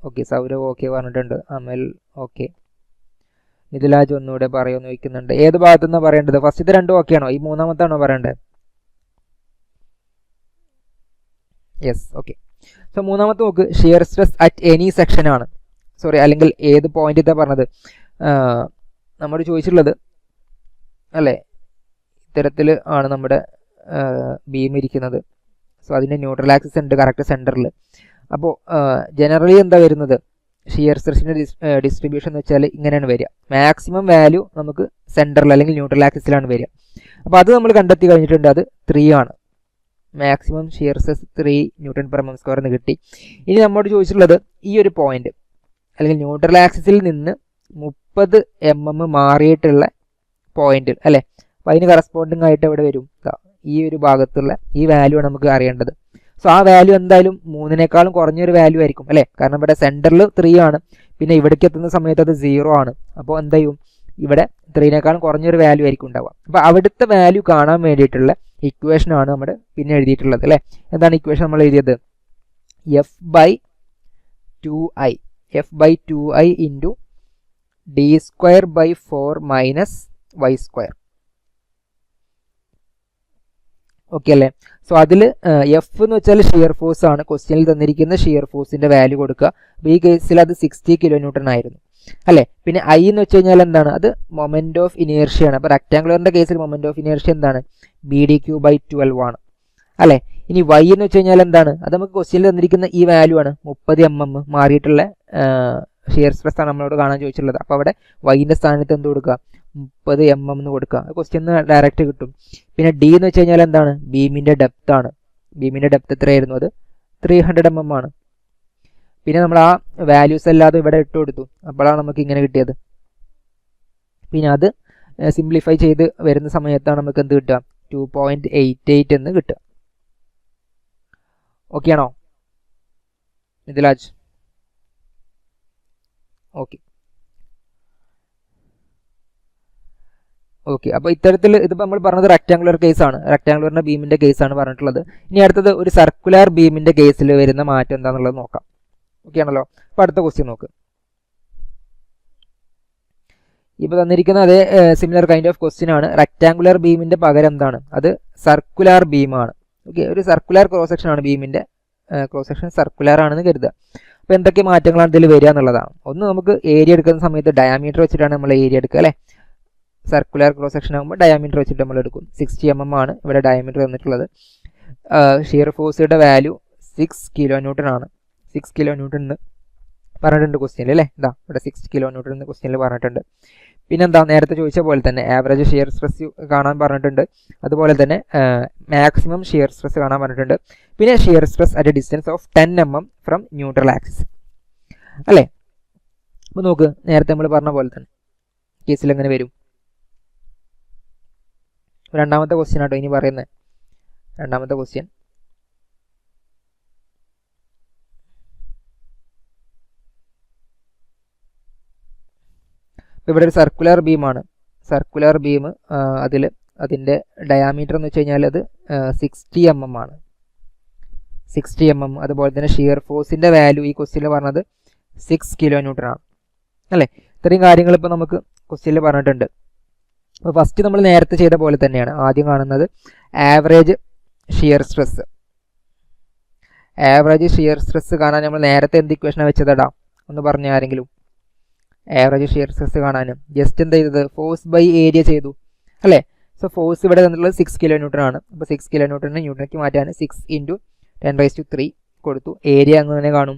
ഓക്കെ, സൗരവ് ഓക്കെ പറഞ്ഞിട്ടുണ്ട്, അമൽ ഓക്കെ, മിഥിലാജ് ഒന്നുകൂടെ പറയുമെന്ന് ചോദിക്കുന്നുണ്ട്. ഏത് ഭാഗത്തുനിന്നാണ് പറയേണ്ടത്, ഫസ്റ്റത്തെ രണ്ടും ഓക്കെ ആണോ, ഈ മൂന്നാമത്താണോ പറയേണ്ടത്? Yes, okay. സോ മൂന്നാമത്തെ നോക്ക്, shear stress at any section ആണ്. സോറി, അല്ലെങ്കിൽ ഏത് പോയിന്റ് ഇതാ പറഞ്ഞത്, നമ്മോട് ചോദിച്ചിട്ടുള്ളത് അല്ലേ, ഇത്തരത്തിൽ ആണ് നമ്മുടെ ബീം ഇരിക്കുന്നത്. സോ അതിൻ്റെ ന്യൂട്രൽ ആക്സിസ് ഉണ്ട് കറക്റ്റ് സെൻറ്ററിൽ. അപ്പോൾ ജനറലി എന്താ വരുന്നത്, ഷിയർ സ്ട്രെസ്സിൻ്റെ ഡിസ്ട്രിബ്യൂഷൻ എന്ന് വെച്ചാൽ ഇങ്ങനെയാണ് വരിക. മാക്സിമം വാല്യൂ നമുക്ക് സെൻറ്ററിൽ അല്ലെങ്കിൽ ന്യൂട്രൽ ആക്സിസിലാണ് വരിക. അപ്പോൾ അത് നമ്മൾ കണ്ടെത്തി കഴിഞ്ഞിട്ടുണ്ട്, അത് 3 ആണ്. മാക്സിമം ഷിയർ സ്ട്രെസ് 3 Newton/mm² എന്ന് കിട്ടി. ഇനി നമ്മോട് ചോദിച്ചിട്ടുള്ളത് ഈ ഒരു പോയിന്റ് അല്ലെങ്കിൽ ന്യൂട്രൽ ആക്സിസിൽ നിന്ന് 30 mm മാറിയിട്ടുള്ള പോയിന്റ് അല്ലേ. അപ്പോൾ അതിന് കറസ്പോണ്ടിങ് ആയിട്ട് എവിടെ വരും, ഈ ഒരു ഭാഗത്തുള്ള ഈ വാല്യൂ ആണ് നമുക്ക് അറിയേണ്ടത്. സോ ആ വാല്യൂ എന്തായാലും 3നേക്കാളും കുറഞ്ഞൊരു വാല്യൂ ആയിരിക്കും അല്ലേ, കാരണം ഇവിടെ സെൻറ്ററിൽ 3 ആണ്, പിന്നെ ഇവിടേക്ക് എത്തുന്ന സമയത്ത് അത് 0 ആണ്. അപ്പോൾ എന്ത് ചെയ്യും, ഇവിടെ 3നേക്കാളും കുറഞ്ഞൊരു വാല്യൂ ആയിരിക്കും ഉണ്ടാവുക. അപ്പോൾ അവിടുത്തെ വാല്യൂ കാണാൻ വേണ്ടിയിട്ടുള്ള ഇക്വേഷൻ ആണ് നമ്മൾ പിന്നെ എഴുതിയിട്ടുള്ളത് അല്ലേ. എന്താണ് ഇക്വേഷൻ നമ്മൾ എഴുതിയത്, F/2i into d²/4 - y². Okay അല്ലേ. സോ അതിൽ എഫ് എന്ന് വെച്ചാൽ ഷിയർ ഫോഴ്സ് ആണ്, ക്വസ്റ്റ്യനിൽ തന്നിരിക്കുന്ന ഷിയർ ഫോഴ്സിന്റെ വാല്യൂ കൊടുക്കുക. അപ്പോൾ ഈ കേസിൽ അത് 60 kN ആയിരുന്നു അല്ലേ. പിന്നെ ഐ എന്ന് വെച്ച് കഴിഞ്ഞാൽ എന്താണ്, അത് മൊമെന്റ് ഓഫ് ഇനേർഷ്യ ആണ്. അപ്പോൾ റെക്ടാങ്കുലറിന്റെ കേസിൽ മൊമെന്റ് ഓഫ് ഇനേർഷ്യ എന്താണ്, BdQ/12 ആണ് അല്ലേ. ഇനി വൈ എന്ന് വെച്ച് കഴിഞ്ഞാൽ എന്താണ്, അത് നമുക്ക് ക്വസ്റ്റ്യനിൽ തന്നിരിക്കുന്ന ഈ വാല്യൂ ആണ്, 30 mm മാറിയിട്ടുള്ള ഷിയർ സ്ട്രെസ് ആണ് നമ്മളോട് കാണാൻ ചോദിച്ചിട്ടുള്ളത്. അപ്പോൾ അവിടെ വൈൻ്റെ സ്ഥാനത്ത് എന്ത് കൊടുക്കുക, 30 mm എന്ന് കൊടുക്കുക. ക്വസ്റ്റ്യൻ ഡയറക്റ്റ് കിട്ടും. പിന്നെ ഡി എന്ന് വെച്ച് കഴിഞ്ഞാൽ എന്താണ്, ബീമിൻ്റെ ഡെപ്ത് ആണ്. ബീമിൻ്റെ ഡെപ്ത് എത്രയായിരുന്നു, അത് 300 mm ആണ്. പിന്നെ നമ്മൾ ആ വാല്യൂസ് അല്ലാതെ ഇവിടെ ഇട്ട് കൊടുത്തു, അപ്പോഴാണ് നമുക്ക് ഇങ്ങനെ കിട്ടിയത്. പിന്നെ അത് സിംപ്ലിഫൈ ചെയ്ത് വരുന്ന സമയത്താണ് നമുക്ക് എന്ത് കിട്ടുക, 2.88 എന്ന് കിട്ടുക. ഓക്കെ ആണോ മിഥിലാജ്? Okay okay. അപ്പോൾ ഇത്തരത്തിൽ ഇതിപ്പോൾ നമ്മൾ പറഞ്ഞത് റെക്ടാങ്കുലർ കേസാണ്, റെക്ടാങ്കുലറിൻ്റെ ബീമിൻ്റെ കേസാണ് പറഞ്ഞിട്ടുള്ളത്. ഇനി അടുത്തത് ഒരു സർക്കുലർ ബീമിൻ്റെ കേസിൽ വരുന്ന മാറ്റം എന്താണെന്നുള്ളത് നോക്കാം. ഓക്കെ ആണല്ലോ. അപ്പോൾ അടുത്ത ക്വസ്റ്റ്യൻ നോക്ക്. ഇപ്പോൾ തന്നിരിക്കുന്ന അതേ സിമിലർ കൈൻഡ് ഓഫ് ക്വസ്റ്റ്യൻ ആണ്. റെക്ടാങ്കുലർ ബീമിൻ്റെ പകരം എന്താണ്, അത് സർക്കുലർ ബീമാണ്. ഓക്കെ, ഒരു സർക്കുലർ ക്രോസ് സെക്ഷൻ ആണ് ബീമിൻ്റെ ക്രോസ് സെക്ഷൻ സർക്കുലർ ആണെന്ന് കരുതുക. അപ്പോൾ എന്തൊക്കെ മാറ്റങ്ങളാണ് ഇതിൽ വരിക എന്നുള്ളതാണ്. ഒന്ന്, നമുക്ക് ഏരിയ എടുക്കുന്ന സമയത്ത് ഡയാമീറ്റർ വെച്ചിട്ടാണ് നമ്മൾ ഏരിയ എടുക്കുക അല്ലേ. സർക്കുലർ ക്രോസ് സെക്ഷൻ ആകുമ്പോൾ ഡയാമീറ്റർ വെച്ചിട്ട് നമ്മൾ എടുക്കും. 60 mm ആണ് ഇവിടെ ഡയാമീറ്റർ തന്നിട്ടുള്ളത്. ഷിയർ ഫോഴ്സിയുടെ വാല്യൂ 6 kN ആണ്. 6 kN എന്ന് പറഞ്ഞിട്ടുണ്ട് ക്വസ്റ്റ്യനിൽ അല്ലേ. ഇതാ ഇവിടെ 6 kN എന്ന് ക്വസ്റ്റ്യനിൽ പറഞ്ഞിട്ടുണ്ട്. പിന്നെന്താ, നേരത്തെ ചോദിച്ച പോലെ തന്നെ ആവറേജ് ഷിയർ സ്ട്രെസ് കാണാൻ പറഞ്ഞിട്ടുണ്ട്. അതുപോലെ തന്നെ മാക്സിമം ഷിയർ സ്ട്രെസ് കാണാൻ പറഞ്ഞിട്ടുണ്ട്. പിന്നെ shear stress at A distance of 10 mm from neutral axis അല്ലേ. അപ്പോൾ നോക്ക്, നേരത്തെ നമ്മൾ പറഞ്ഞ പോലെ തന്നെ കേസിൽ എങ്ങനെ വരും. രണ്ടാമത്തെ ക്വസ്റ്റ്യൻ ആട്ടോ ഇനി പറയുന്നത്. രണ്ടാമത്തെ ക്വസ്റ്റ്യൻ, ഇപ്പോൾ ഇവിടെ ഒരു സർക്കുലർ ബീമാണ്. സർക്കുലർ ബീം അതിൻ്റെ ഡയാമീറ്റർ എന്ന് വെച്ച് കഴിഞ്ഞാൽ അത് 60 mm ആണ്. 60 mm. അതുപോലെ തന്നെ ഷിയർ ഫോഴ്സിൻ്റെ വാല്യൂ ഈ ക്വസ്റ്റ്യനിൽ പറഞ്ഞത് 6 kN ആണ് അല്ലേ. ഇത്രയും കാര്യങ്ങൾ ഇപ്പോൾ നമുക്ക് ക്വസ്റ്റ്യനിൽ പറഞ്ഞിട്ടുണ്ട്. അപ്പോൾ ഫസ്റ്റ് നമ്മൾ നേരത്തെ ചെയ്ത പോലെ തന്നെയാണ്. ആദ്യം കാണുന്നത് average shear stress. Average shear stress കാണാൻ നമ്മൾ നേരത്തെ എന്ത് ഇക്വേഷനാണ് വെച്ചതടാ, ഒന്ന് പറഞ്ഞ ആരെങ്കിലും. ആവറേജ് ഷിയർ സ്ട്രെസ് കാണാനും ജസ്റ്റ് എന്താ ചെയ്തത്, ഫോഴ്സ് ബൈ ഏരിയ ചെയ്തു അല്ലേ. സോ ഫോഴ്സ് ഇവിടെ തന്നിട്ടുള്ളത് 6 kN ആണ്. അപ്പോൾ 6 kN ന്യൂട്ടണിലേക്ക് മാറ്റാൻ 6 × 10⁻³ കൊടുത്തു. ഏരിയ അങ്ങനെ കാണും.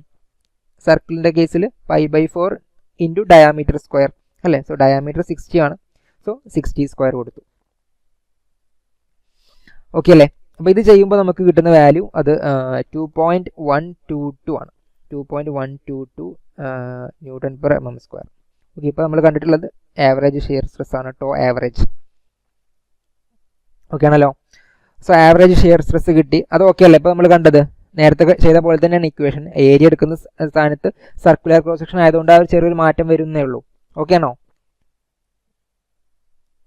സർക്കിളിൻ്റെ കേസിൽ π/4 × ഡയാമീറ്റർ സ്ക്വയർ അല്ലേ. സോ ഡയാമീറ്റർ 60 ആണ്. സോ 60² കൊടുത്തു. ഓക്കെ അല്ലേ. അപ്പോൾ ഇത് ചെയ്യുമ്പോൾ നമുക്ക് കിട്ടുന്ന വാല്യൂ അത് 2.122 ആണ്. 2.122 Nm². ഓക്കെ, ഇപ്പോൾ നമ്മൾ കണ്ടിട്ടുള്ളത് ആവറേജ് ഷിയർ സ്ട്രെസ് ആണ്, ടോ ആവറേജ്. ഓക്കെ ആണല്ലോ. സോ ആവറേജ് ഷിയർ സ്ട്രെസ് കിട്ടി, അത് ഓക്കെ അല്ലേ. ഇപ്പോൾ നമ്മൾ കണ്ടത് നേരത്തെ ചെയ്ത പോലെ തന്നെയാണ് ഇക്വേഷൻ. ഏരിയ എടുക്കുന്ന സ്ഥാനത്ത് സർക്കുലർ ക്രോസ് സെക്ഷൻ ആയതുകൊണ്ട് ആ ഒരു ചെറിയൊരു മാറ്റം വരുന്നേ ഉള്ളൂ. ഓക്കെ ആണോ?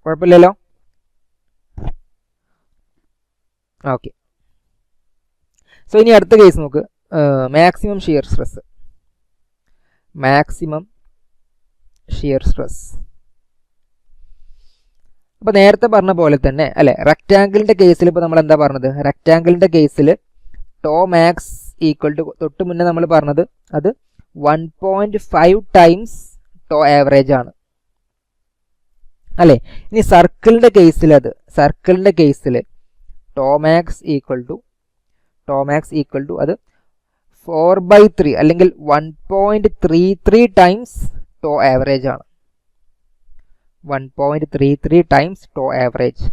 കുഴപ്പമില്ലല്ലോ. ഓക്കെ. സോ ഇനി അടുത്ത കേസ് നോക്ക്, maximum shear stress. Maximum shear stress. അപ്പോൾ നേരത്തെ പറഞ്ഞ പോലെ തന്നെ അല്ലേ, റെക്റ്റാങ്കിളിൻ്റെ കേസിൽ ഇപ്പോൾ നമ്മൾ എന്താ പറഞ്ഞത്, റെക്റ്റാങ്കിളിൻ്റെ കേസിൽ ടോ മാക്സ് ഈക്വൽ ടു, തൊട്ട് മുന്നേ നമ്മൾ പറഞ്ഞത് അത് 1.5 ടൈംസ് ടോ ആവറേജ് ആണ് അല്ലേ. ഇനി സർക്കിളിൻ്റെ കേസിൽ ടോ മാക്സ് ഈക്വൽ ടു അത് 4/3 അല്ലെങ്കിൽ 1.33 ടൈംസ് ടോ ആവറേജ് ആണ്. 1.33 ടൈംസ് ടോ ആവറേജ്.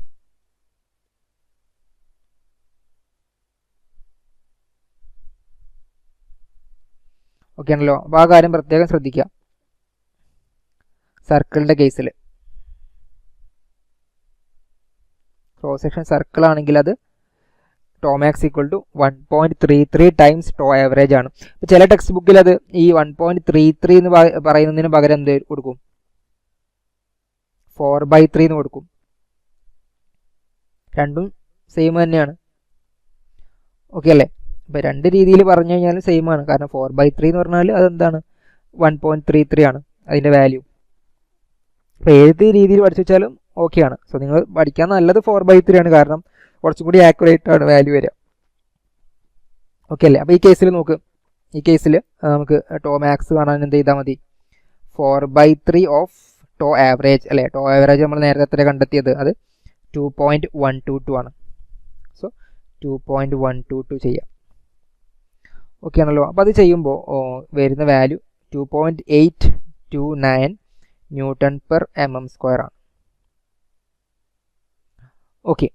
ഓക്കെ ആണല്ലോ. അപ്പോൾ ആ കാര്യം പ്രത്യേകം ശ്രദ്ധിക്കുക. സർക്കിളിൻ്റെ കേസിൽ ക്രോസ് സെക്ഷൻ സർക്കിൾ ആണെങ്കിൽ അത് tau max equal to 1.33 times tau average ആണ്. ഇപ്പോൾ ചില ടെക്സ്റ്റ് ബുക്കിൽ അത് ഈ 1.33 എന്ന് പറയുന്നതിന് പകരം എന്ത് കൊടുക്കും? 4/3 എന്ന് കൊടുക്കും. രണ്ടും സെയിം തന്നെയാണ്. ഓക്കെ അല്ലേ. ഇപ്പോൾ രണ്ട് രീതിയിൽ പറഞ്ഞു കഴിഞ്ഞാൽ സെയിം ആണ്. കാരണം 4/3 എന്ന് പറഞ്ഞാൽ അതെന്താണ്? 1.33 ആണ് അതിൻ്റെ വാല്യൂ. അപ്പോൾ ഏത് രീതിയിൽ പഠിച്ചു വെച്ചാലും ഓക്കെ ആണ്. സോ നിങ്ങൾ പഠിക്കാൻ നല്ലത് 4/3 ആണ്. കാരണം കുറച്ചും കൂടി ആക്യുറേറ്റ് ആണ് വാല്യൂ വരിക. ഓക്കെ അല്ലേ. അപ്പോൾ ഈ കേസിൽ നമുക്ക് ടോ മാക്സ് കാണാൻ എന്ത് ചെയ്താൽ മതി? 4/3 ഓഫ് ടോ ആവറേജ് അല്ലേ. ടോ ആവറേജ് നമ്മൾ നേരത്തെ എത്ര കണ്ടെത്തിയത്? അത് 2.122 ആണ്. സോ 2.122 ചെയ്യാം. ഓക്കെ ആണല്ലോ. അപ്പോൾ അത് ചെയ്യുമ്പോൾ വരുന്ന വാല്യൂ 2.829 ന്യൂട്ടൺ പെർ mm² ആണ്. ഓക്കെ.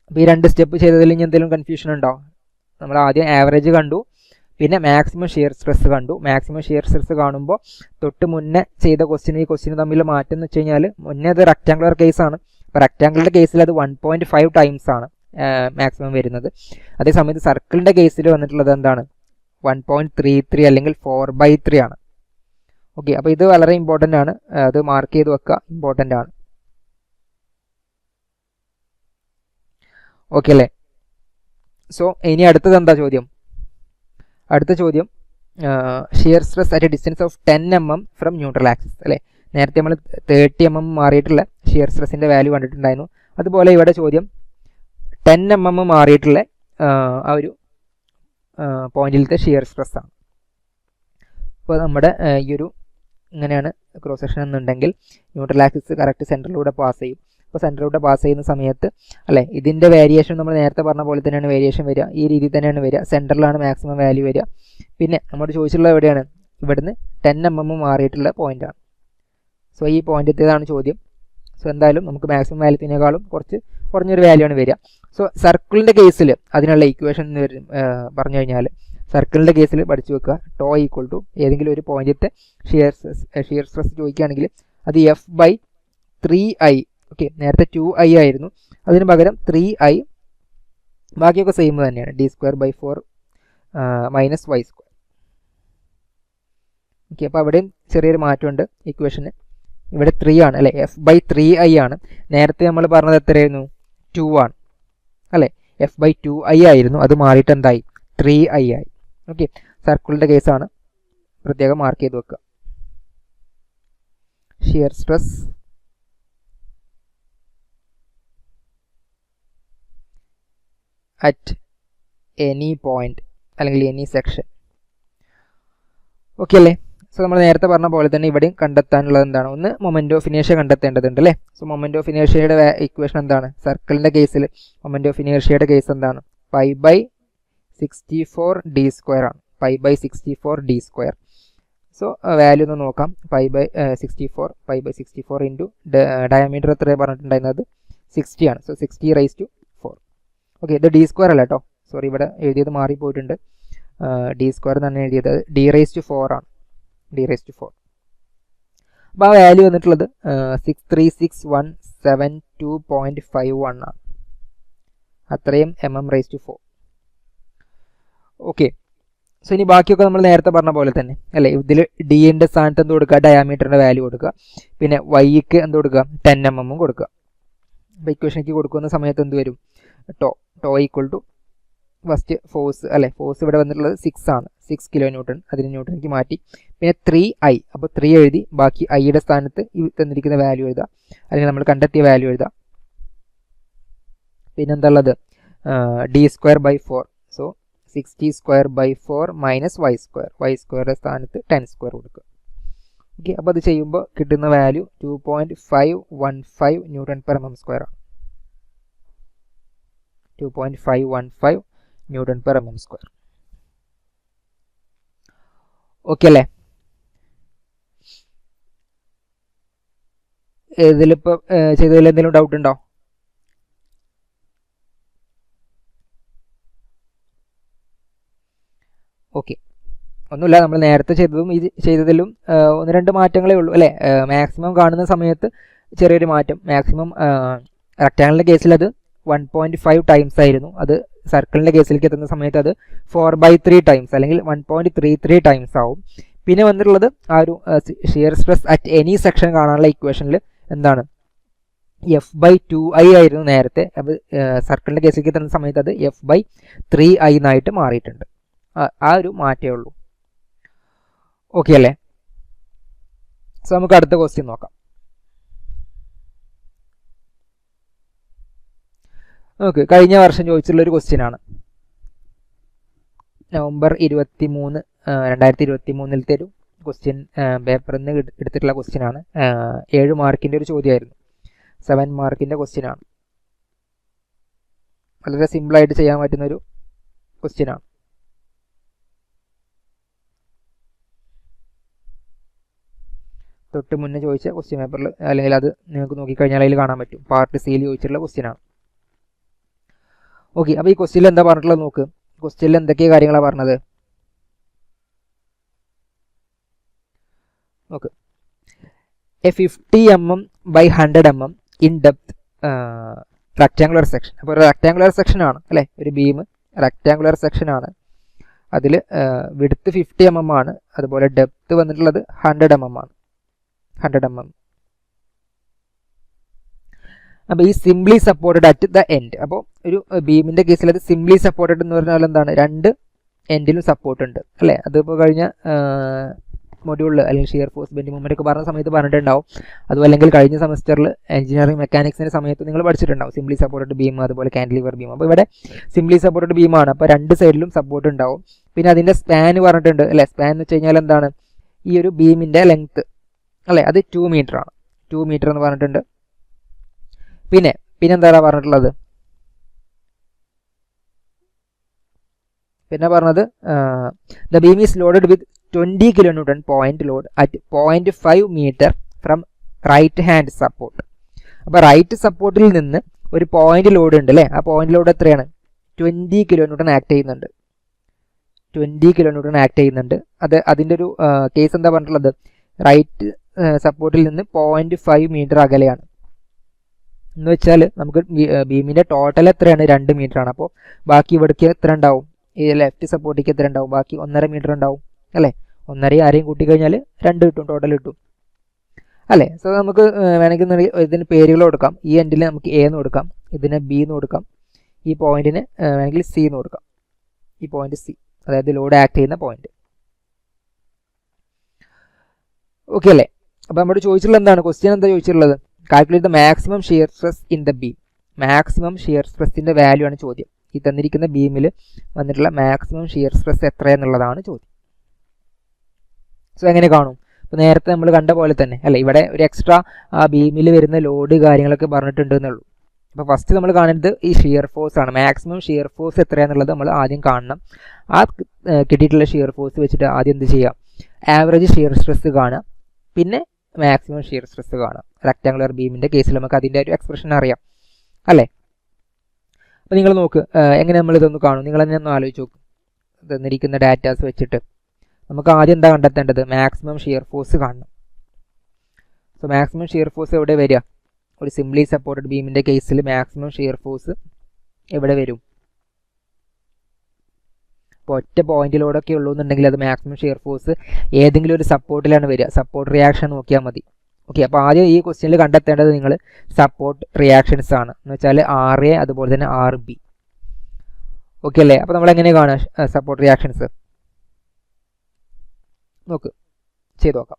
അപ്പോൾ ഈ രണ്ട് സ്റ്റെപ്പ് ചെയ്തതിൽ ഇനി എന്തെങ്കിലും കൺഫ്യൂഷൻ ഉണ്ടോ? നമ്മൾ ആദ്യം ആവറേജ് കണ്ടു, പിന്നെ മാക്സിമം ഷിയർ സ്ട്രെസ് കണ്ടു. മാക്സിമം ഷിയർ സ്ട്രെസ് കാണുമ്പോൾ തൊട്ട് മുന്നേ ചെയ്ത ഈ ക്വസ്റ്റിന് തമ്മിൽ മാറ്റം എന്ന് വെച്ച് കഴിഞ്ഞാൽ മുന്നേ അത് റെക്റ്റാങ്കുലർ കേസാണ്. അപ്പോൾ റെക്റ്റാങ്കിളിൻ്റെ കേസിൽ അത് 1.5 ടൈംസ് ആണ് മാക്സിമം വരുന്നത്. അതേസമയത്ത് സർക്കിളിൻ്റെ കേസിൽ വന്നിട്ടുള്ളത് എന്താണ്? 1.33 അല്ലെങ്കിൽ 4/3 ആണ്. ഓക്കെ. അപ്പോൾ ഇത് വളരെ ഇമ്പോർട്ടൻ്റ് ആണ്. അത് മാർക്ക് ചെയ്ത് വെക്കുക, ഇമ്പോർട്ടൻ്റ് ആണ്. ഓക്കെ അല്ലേ. സോ ഇനി അടുത്തത് എന്താ ചോദ്യം? അടുത്ത ചോദ്യം shear stress at A distance of 10 mm from neutral axis അല്ലേ. നേരത്തെ നമ്മൾ 30 mm മാറിയിട്ടുള്ള ഷിയർ സ്ട്രെസ്സിൻ്റെ വാല്യൂ കണ്ടിട്ടുണ്ടായിരുന്നു. അതുപോലെ ഇവിടെ ചോദ്യം 10 mm മാറിയിട്ടുള്ള ആ ഒരു പോയിന്റിലത്തെ ഷിയർ സ്ട്രെസ് ആണ്. അപ്പോൾ നമ്മുടെ ഈ ഒരു ഇങ്ങനെയാണ് ക്രോസ് സെക്ഷൻ എന്നുണ്ടെങ്കിൽ ന്യൂട്രൽ ആക്സിസ് കറക്റ്റ് സെൻറ്ററിലൂടെ പാസ് ചെയ്യും. അപ്പോൾ സെൻറ്ററിലൂടെ പാസ് ചെയ്യുന്ന സമയത്ത് അല്ലേ ഇതിൻ്റെ വേരിയേഷൻ നമ്മൾ നേരത്തെ പറഞ്ഞ പോലെ തന്നെയാണ് വേരിയേഷൻ വരിക. ഈ രീതിയിൽ തന്നെയാണ് വരിക. സെൻറ്ററിലാണ് മാക്സിമം വാല്യൂ വരിക. പിന്നെ നമ്മൾ ചോദിച്ചിട്ടുള്ളത് എവിടെയാണ്? ഇവിടുന്ന് 10 mm മാറിയിട്ടുള്ള പോയിൻ്റാണ്. സോ ഈ പോയിൻ്റെത്തേതാണ് ചോദ്യം. സോ എന്തായാലും നമുക്ക് മാക്സിമം വാല്യൂത്തിനേക്കാളും കുറഞ്ഞൊരു വാല്യൂ ആണ് വരിക. സോ സർക്കിളിൻ്റെ കേസിൽ അതിനുള്ള ഇക്വേഷൻ പറഞ്ഞു കഴിഞ്ഞാൽ സർക്കിളിൻ്റെ കേസിൽ പഠിച്ചു വെക്കുക. ടോ ഈക്വൽ ടു ഏതെങ്കിലും ഒരു പോയിന്റത്തെ ഷിയർ സ്ട്രെസ് ചോദിക്കുകയാണെങ്കിൽ അത് F/3I. ഓക്കെ. നേരത്തെ 2I ആയിരുന്നു, അതിന് പകരം 3I. ബാക്കിയൊക്കെ സെയിം തന്നെയാണ്. d²/4 - y². ഓക്കെ. അപ്പോൾ അവിടെയും ചെറിയൊരു മാറ്റമുണ്ട് ഇക്വേഷന്. ഇവിടെ 3 ആണ് അല്ലേ. F/3I ആണ്. നേരത്തെ നമ്മൾ പറഞ്ഞത് എത്രയായിരുന്നു? 2 ആണ് അല്ലേ. F/2I ആയിരുന്നു, അത് മാറിയിട്ട് എന്തായി? 3I ആയി. ഓക്കെ. സർക്കിളിൻ്റെ കേസാണ്, പ്രത്യേകം മാർക്ക് ചെയ്ത് വെക്കുക. Shear stress at any point അല്ലെങ്കിൽ എനി സെക്ഷൻ. ഓക്കെ അല്ലേ. സോ നമ്മൾ നേരത്തെ പറഞ്ഞ പോലെ തന്നെ ഇവിടെയും കണ്ടെത്താനുള്ളത് എന്താണ്? ഒന്ന് മൊമെൻ്റ് ഓഫ് ഇനേർഷ്യ കണ്ടെത്തേണ്ടതുണ്ട് അല്ലേ. സോ മൊമെൻ്റ് ഓഫ് ഇനേർഷ്യയുടെ ഇക്വേഷൻ എന്താണ്? സർക്കിളിൻ്റെ കേസിൽ മൊമെൻ്റ് ഓഫ് ഇനേർഷ്യയുടെ കേസ് എന്താണ്? π/64 d² ആണ്. π/64 d². സോ വാല്യൂ ഒന്ന് നോക്കാം. π/64 ഇൻറ്റു ഡയമീറ്റർ എത്രയാണ് പറഞ്ഞിട്ടുണ്ടായിരുന്നത്? 60 ആണ്. സോ 60⁻⁴. ഓക്കെ. ഇത് d² അല്ല കേട്ടോ, സോറി, ഇവിടെ എഴുതിയത് മാറിപ്പോയിട്ടുണ്ട്. d² എന്നാണ് എഴുതിയത്. d⁻⁴ ആണ്. d⁻⁴. അപ്പോൾ ആ വാല്യൂ വന്നിട്ടുള്ളത് 636,172.51 ആണ്. അത്രയും mm⁻⁴. ഓക്കെ. സോ ഇനി ബാക്കിയൊക്കെ നമ്മൾ നേരത്തെ പറഞ്ഞ പോലെ തന്നെ അല്ലേ. ഇതിൽ ഡിൻ്റെ സ്ഥാനത്ത് എന്ത് കൊടുക്കുക? ഡയാമീറ്ററിൻ്റെ വാല്യൂ കൊടുക്കുക. പിന്നെ വൈക്ക് എന്ത് കൊടുക്കുക? 10 mm കൊടുക്കുക. അപ്പോൾ ഇക്വേഷനിലേക്ക് കൊടുക്കുന്ന സമയത്ത് എന്ത് വരും? Tau equal to first force അല്ലേ. ഫോഴ്സ് ഇവിടെ വന്നിട്ടുള്ളത് 6 ആണ്. 6 kN. അതിന് ന്യൂട്ടണിലേക്ക് മാറ്റി. പിന്നെ 3I. അപ്പോൾ 3 എഴുതി. ബാക്കി ഐയുടെ സ്ഥാനത്ത് ഈ തന്നിരിക്കുന്ന വാല്യൂ എഴുതാം, അല്ലെങ്കിൽ നമ്മൾ കണ്ടെത്തിയ വാല്യൂ എഴുതാം. പിന്നെന്താ ഉള്ളത്? d²/4. So 60 square by 4 minus Y square, Y സ്ക്വയറുടെ സ്ഥാനത്ത് 10 സ്ക്വയർ കൊടുക്കുക. ഓക്കെ, അപ്പോൾ അത് ചെയ്യുമ്പോൾ കിട്ടുന്ന value 2.515 newton per M square ആണ്. 2.515 newton per M square. Okay അല്ലേ? ഇതിലിപ്പോൾ ചെയ്തതിൽ എന്തെങ്കിലും ഡൗട്ട് ഉണ്ടോ? ഓക്കെ, ഒന്നുമില്ല. നമ്മൾ നേരത്തെ ചെയ്തതും ഇത് ചെയ്തതിലും 1-2 മാറ്റങ്ങളേ ഉള്ളൂ അല്ലേ? മാക്സിമം കാണുന്ന സമയത്ത് ചെറിയൊരു മാറ്റം. മാക്സിമം റെക്റ്റാങ്കിളിൻ്റെ കേസിൽ അത് 1.5 ടൈംസ് ആയിരുന്നു. അത് സർക്കിളിൻ്റെ കേസിലേക്ക് എത്തുന്ന സമയത്ത് അത് 4/3 ടൈംസ് അല്ലെങ്കിൽ 1.33 ടൈംസ് ആവും. പിന്നെ വന്നിട്ടുള്ളത് ആ ഒരു shear stress at any section കാണാനുള്ള ഇക്വേഷനിൽ എന്താണ്, F/2I ആയിരുന്നു നേരത്തെ. അപ്പോൾ സർക്കിളിൻ്റെ കേസിലേക്ക് എത്തുന്ന സമയത്ത് അത് F/3I എന്നായിട്ട് മാറിയിട്ടുണ്ട്. ആ ഒരു മാറ്റേ ഉള്ളൂ. ഓക്കെ അല്ലേ? സോ നമുക്ക് അടുത്ത ക്വസ്റ്റ്യൻ നോക്കാം. ഓക്കെ, കഴിഞ്ഞ വർഷം ചോദിച്ചിട്ടുള്ളൊരു ക്വസ്റ്റ്യൻ ആണ്. നവംബർ 23, 2023 ഒരു ക്വസ്റ്റ്യൻ പേപ്പറിൽ നിന്ന് എടുത്തിട്ടുള്ള ക്വസ്റ്റ്യൻ ആണ്. 7 മാർക്കിൻ്റെ ഒരു ചോദ്യമായിരുന്നു. 7 മാർക്കിൻ്റെ ക്വസ്റ്റ്യൻ ആണ്. വളരെ സിമ്പിളായിട്ട് ചെയ്യാൻ പറ്റുന്നൊരു ക്വസ്റ്റ്യൻ ആണ്. തൊട്ട് മുന്നേ ചോദിച്ച ക്വസ്റ്റ്യൻ പേപ്പറിൽ, അല്ലെങ്കിൽ അത് നിങ്ങൾക്ക് നോക്കിക്കഴിഞ്ഞാൽ അതിൽ കാണാൻ പറ്റും. പാർട്ട് സിയിൽ ചോദിച്ചിട്ടുള്ള ക്വസ്റ്റ്യൻ ആണ്. ഓക്കെ, അപ്പോൾ ഈ ക്വസ്റ്റ്യനിൽ എന്താ പറഞ്ഞിട്ടുള്ളത് നോക്ക്. ക്വസ്റ്റ്യനിൽ എന്തൊക്കെയാണ് കാര്യങ്ങളാണ് പറഞ്ഞത് നോക്ക്. A 50 mm by 100 mm in depth rectangular section. അപ്പോൾ ഒരു റെക്റ്റാങ്കുലർ സെക്ഷൻ ആണ് അല്ലേ? ഒരു ബീം റെക്റ്റാങ്കുലർ സെക്ഷൻ ആണ്. അതിൽ വിഡ്ത്ത് 50 mm ആണ്. അതുപോലെ ഡെപ്ത് വന്നിട്ടുള്ളത് 100 mm ആണ്. 100 mm. അപ്പോൾ ഈ simply supported at the end. അപ്പോൾ ഒരു ബീമിൻ്റെ കേസിൽ അത് സിംപ്ലി സപ്പോർട്ടഡ് എന്ന് പറഞ്ഞാൽ എന്താണ്, 2 എൻഡിലും സപ്പോർട്ട് ഉണ്ട് അല്ലേ? അതിപ്പോൾ കഴിഞ്ഞ മൊഡ്യൂളിൽ അല്ലെങ്കിൽ ഷിയർ ഫോഴ്സ് ബെൻഡിങ് മൊമെൻ്റ് ഒക്കെ പറഞ്ഞ സമയത്ത് പറഞ്ഞിട്ടുണ്ടാവും. അതും അല്ലെങ്കിൽ കഴിഞ്ഞ സെമസ്റ്ററിൽ എഞ്ചിനീയറിംഗ് മെക്കാനിക്സിൻ്റെ സമയത്ത് നിങ്ങൾ പഠിച്ചിട്ടുണ്ടാവും സിംപ്ലി സപ്പോർട്ടഡ് ബീം, അതുപോലെ കാൻഡിലിവർ ബീം. അപ്പോൾ ഇവിടെ സിംപ്ലി സപ്പോർട്ടഡ് ബീമാണ്. അപ്പോൾ 2 സൈഡിലും സപ്പോർട്ട് ഉണ്ടാവും. പിന്നെ അതിൻ്റെ സ്പാൻ പറഞ്ഞിട്ടുണ്ട് അല്ലേ? സ്പാൻ എന്ന് വെച്ച് കഴിഞ്ഞാൽ എന്താണ്, ഈ ഒരു ബീമിൻ്റെ ലെങ്ത്ത് അല്ലേ, അത് 2 മീറ്റർ ആണ്. 2 മീറ്റർ എന്ന് പറഞ്ഞിട്ടുണ്ട്. പിന്നെന്താ പറഞ്ഞിട്ടുള്ളത്, പിന്നെ പറഞ്ഞത് the beam is loaded with 20 kN point load at 0.5 metre from right hand support. അപ്പോൾ റൈറ്റ് സപ്പോർട്ടിൽ നിന്ന് ഒരു പോയിന്റ് ലോഡ് ഉണ്ട് അല്ലേ? ആ പോയിന്റ് ലോഡ് എത്രയാണ്? 20 kN ആക്ട് ചെയ്യുന്നുണ്ട്. 20 kN ആക്ട് ചെയ്യുന്നുണ്ട്. അതിൻ്റെ ഒരു കേസ് എന്താ പറഞ്ഞിട്ടുള്ളത്, റൈറ്റ് സപ്പോർട്ടിൽ നിന്ന് 0.5 മീറ്റർ അകലെയാണ്. എന്ന് വെച്ചാൽ നമുക്ക് ബീമിൻ്റെ ടോട്ടൽ എത്രയാണ്? 2 മീറ്റർ ആണ്. അപ്പോൾ ബാക്കി ഇവിടേക്ക് എത്ര ഉണ്ടാവും? ഈ ലെഫ്റ്റ് സപ്പോർട്ടിലേക്ക് എത്ര ഉണ്ടാവും? ബാക്കി 1.5 മീറ്റർ ഉണ്ടാവും അല്ലേ? 1.5 ആരെയും കൂട്ടിക്കഴിഞ്ഞാൽ 2 കിട്ടും, ടോട്ടൽ കിട്ടും അല്ലേ? സോ നമുക്ക് വേണമെങ്കിൽ ഇതിന് പേരുകൾ കൊടുക്കാം. ഈ എൻഡിൽ നമുക്ക് എ എന്ന് കൊടുക്കാം, ഇതിന് ബി എന്ന് കൊടുക്കാം, ഈ പോയിന്റിന് വേണമെങ്കിൽ സി എന്ന് കൊടുക്കാം. ഈ പോയിന്റ് സി, അതായത് ലോഡ് ആക്ട് ചെയ്യുന്ന പോയിന്റ്. ഓക്കെ അല്ലേ? അപ്പോൾ നമ്മൾ ചോദിച്ചിട്ടുള്ളത് എന്താണ്, ക്വസ്റ്റ്യൻ എന്താ ചോദിച്ചിട്ടുള്ളത്, calculate the maximum shear stress in the beam. Maximum shear സ്ട്രെസ്സിൻ്റെ വാല്യൂ ആണ് ചോദ്യം. ഈ തന്നിരിക്കുന്ന ബീമിൽ വന്നിട്ടുള്ള മാക്സിമം ഷിയർ സ്ട്രെസ് എത്രയെന്നുള്ളതാണ് ചോദ്യം. സോ എങ്ങനെ കാണും? ഇപ്പോൾ നേരത്തെ നമ്മൾ കണ്ട പോലെ തന്നെ അല്ലേ, ഇവിടെ ഒരു എക്സ്ട്രാ ആ ബീമിൽ വരുന്ന ലോഡ് കാര്യങ്ങളൊക്കെ പറഞ്ഞിട്ടുണ്ട് എന്നുള്ളൂ. അപ്പോൾ ഫസ്റ്റ് നമ്മൾ കാണേണ്ടത് ഈ ഷിയർ ഫോഴ്സ് ആണ്. മാക്സിമം ഷിയർ ഫോഴ്സ് എത്രയാണെന്നുള്ളത് നമ്മൾ ആദ്യം കാണണം. ആ കിട്ടിയിട്ടുള്ള ഷിയർ ഫോഴ്സ് വെച്ചിട്ട് ആദ്യം എന്ത് ചെയ്യാം, ആവറേജ് ഷിയർ സ്ട്രെസ് കാണുക, പിന്നെ മാക്സിമം ഷിയർ സ്ട്രെസ് കാണാം. റെക്റ്റാങ്കുലർ ബീമിൻ്റെ കേസിൽ നമുക്ക് അതിൻ്റെ ഒരു എക്സ്പ്രഷൻ അറിയാം അല്ലേ? അപ്പോൾ നിങ്ങൾ നോക്ക് എങ്ങനെ നമ്മൾ ഇതൊന്ന് കാണും. നിങ്ങൾ തന്നെ ഒന്ന് ആലോചിച്ച് നോക്ക്. തന്നിരിക്കുന്ന ഡാറ്റാസ് വെച്ചിട്ട് നമുക്ക് ആദ്യം എന്താ കണ്ടെത്തേണ്ടത്, മാക്സിമം ഷിയർ ഫോഴ്സ് കാണണം. സോ മാക്സിമം ഷിയർ ഫോഴ്സ് എവിടെ വരിക? ഒരു സിംപ്ലി സപ്പോർട്ടഡ് ബീമിൻ്റെ കേസിൽ മാക്സിമം ഷിയർ ഫോഴ്സ് എവിടെ വരും? ഇപ്പോൾ ഒറ്റ പോയിന്റിലൂടെയൊക്കെ ഉള്ളൂ എന്നുണ്ടെങ്കിൽ അത് മാക്സിമം ഷിയർ ഫോഴ്സ് ഏതെങ്കിലും ഒരു സപ്പോർട്ടിലാണ് വരിക. സപ്പോർട്ട് റിയാക്ഷൻ നോക്കിയാൽ മതി. ഓക്കെ, അപ്പോൾ ആദ്യം ഈ ക്വസ്റ്റ്യനിൽ കണ്ടെത്തേണ്ടത് നിങ്ങൾ സപ്പോർട്ട് റിയാക്ഷൻസ് ആണ്. എന്ന് വെച്ചാൽ RA അതുപോലെ തന്നെ RB. ഓക്കെ അല്ലേ? അപ്പോൾ നമ്മൾ എങ്ങനെ കാണുക സപ്പോർട്ട് റിയാക്ഷൻസ്? നോക്ക്, ചെയ്ത് നോക്കാം.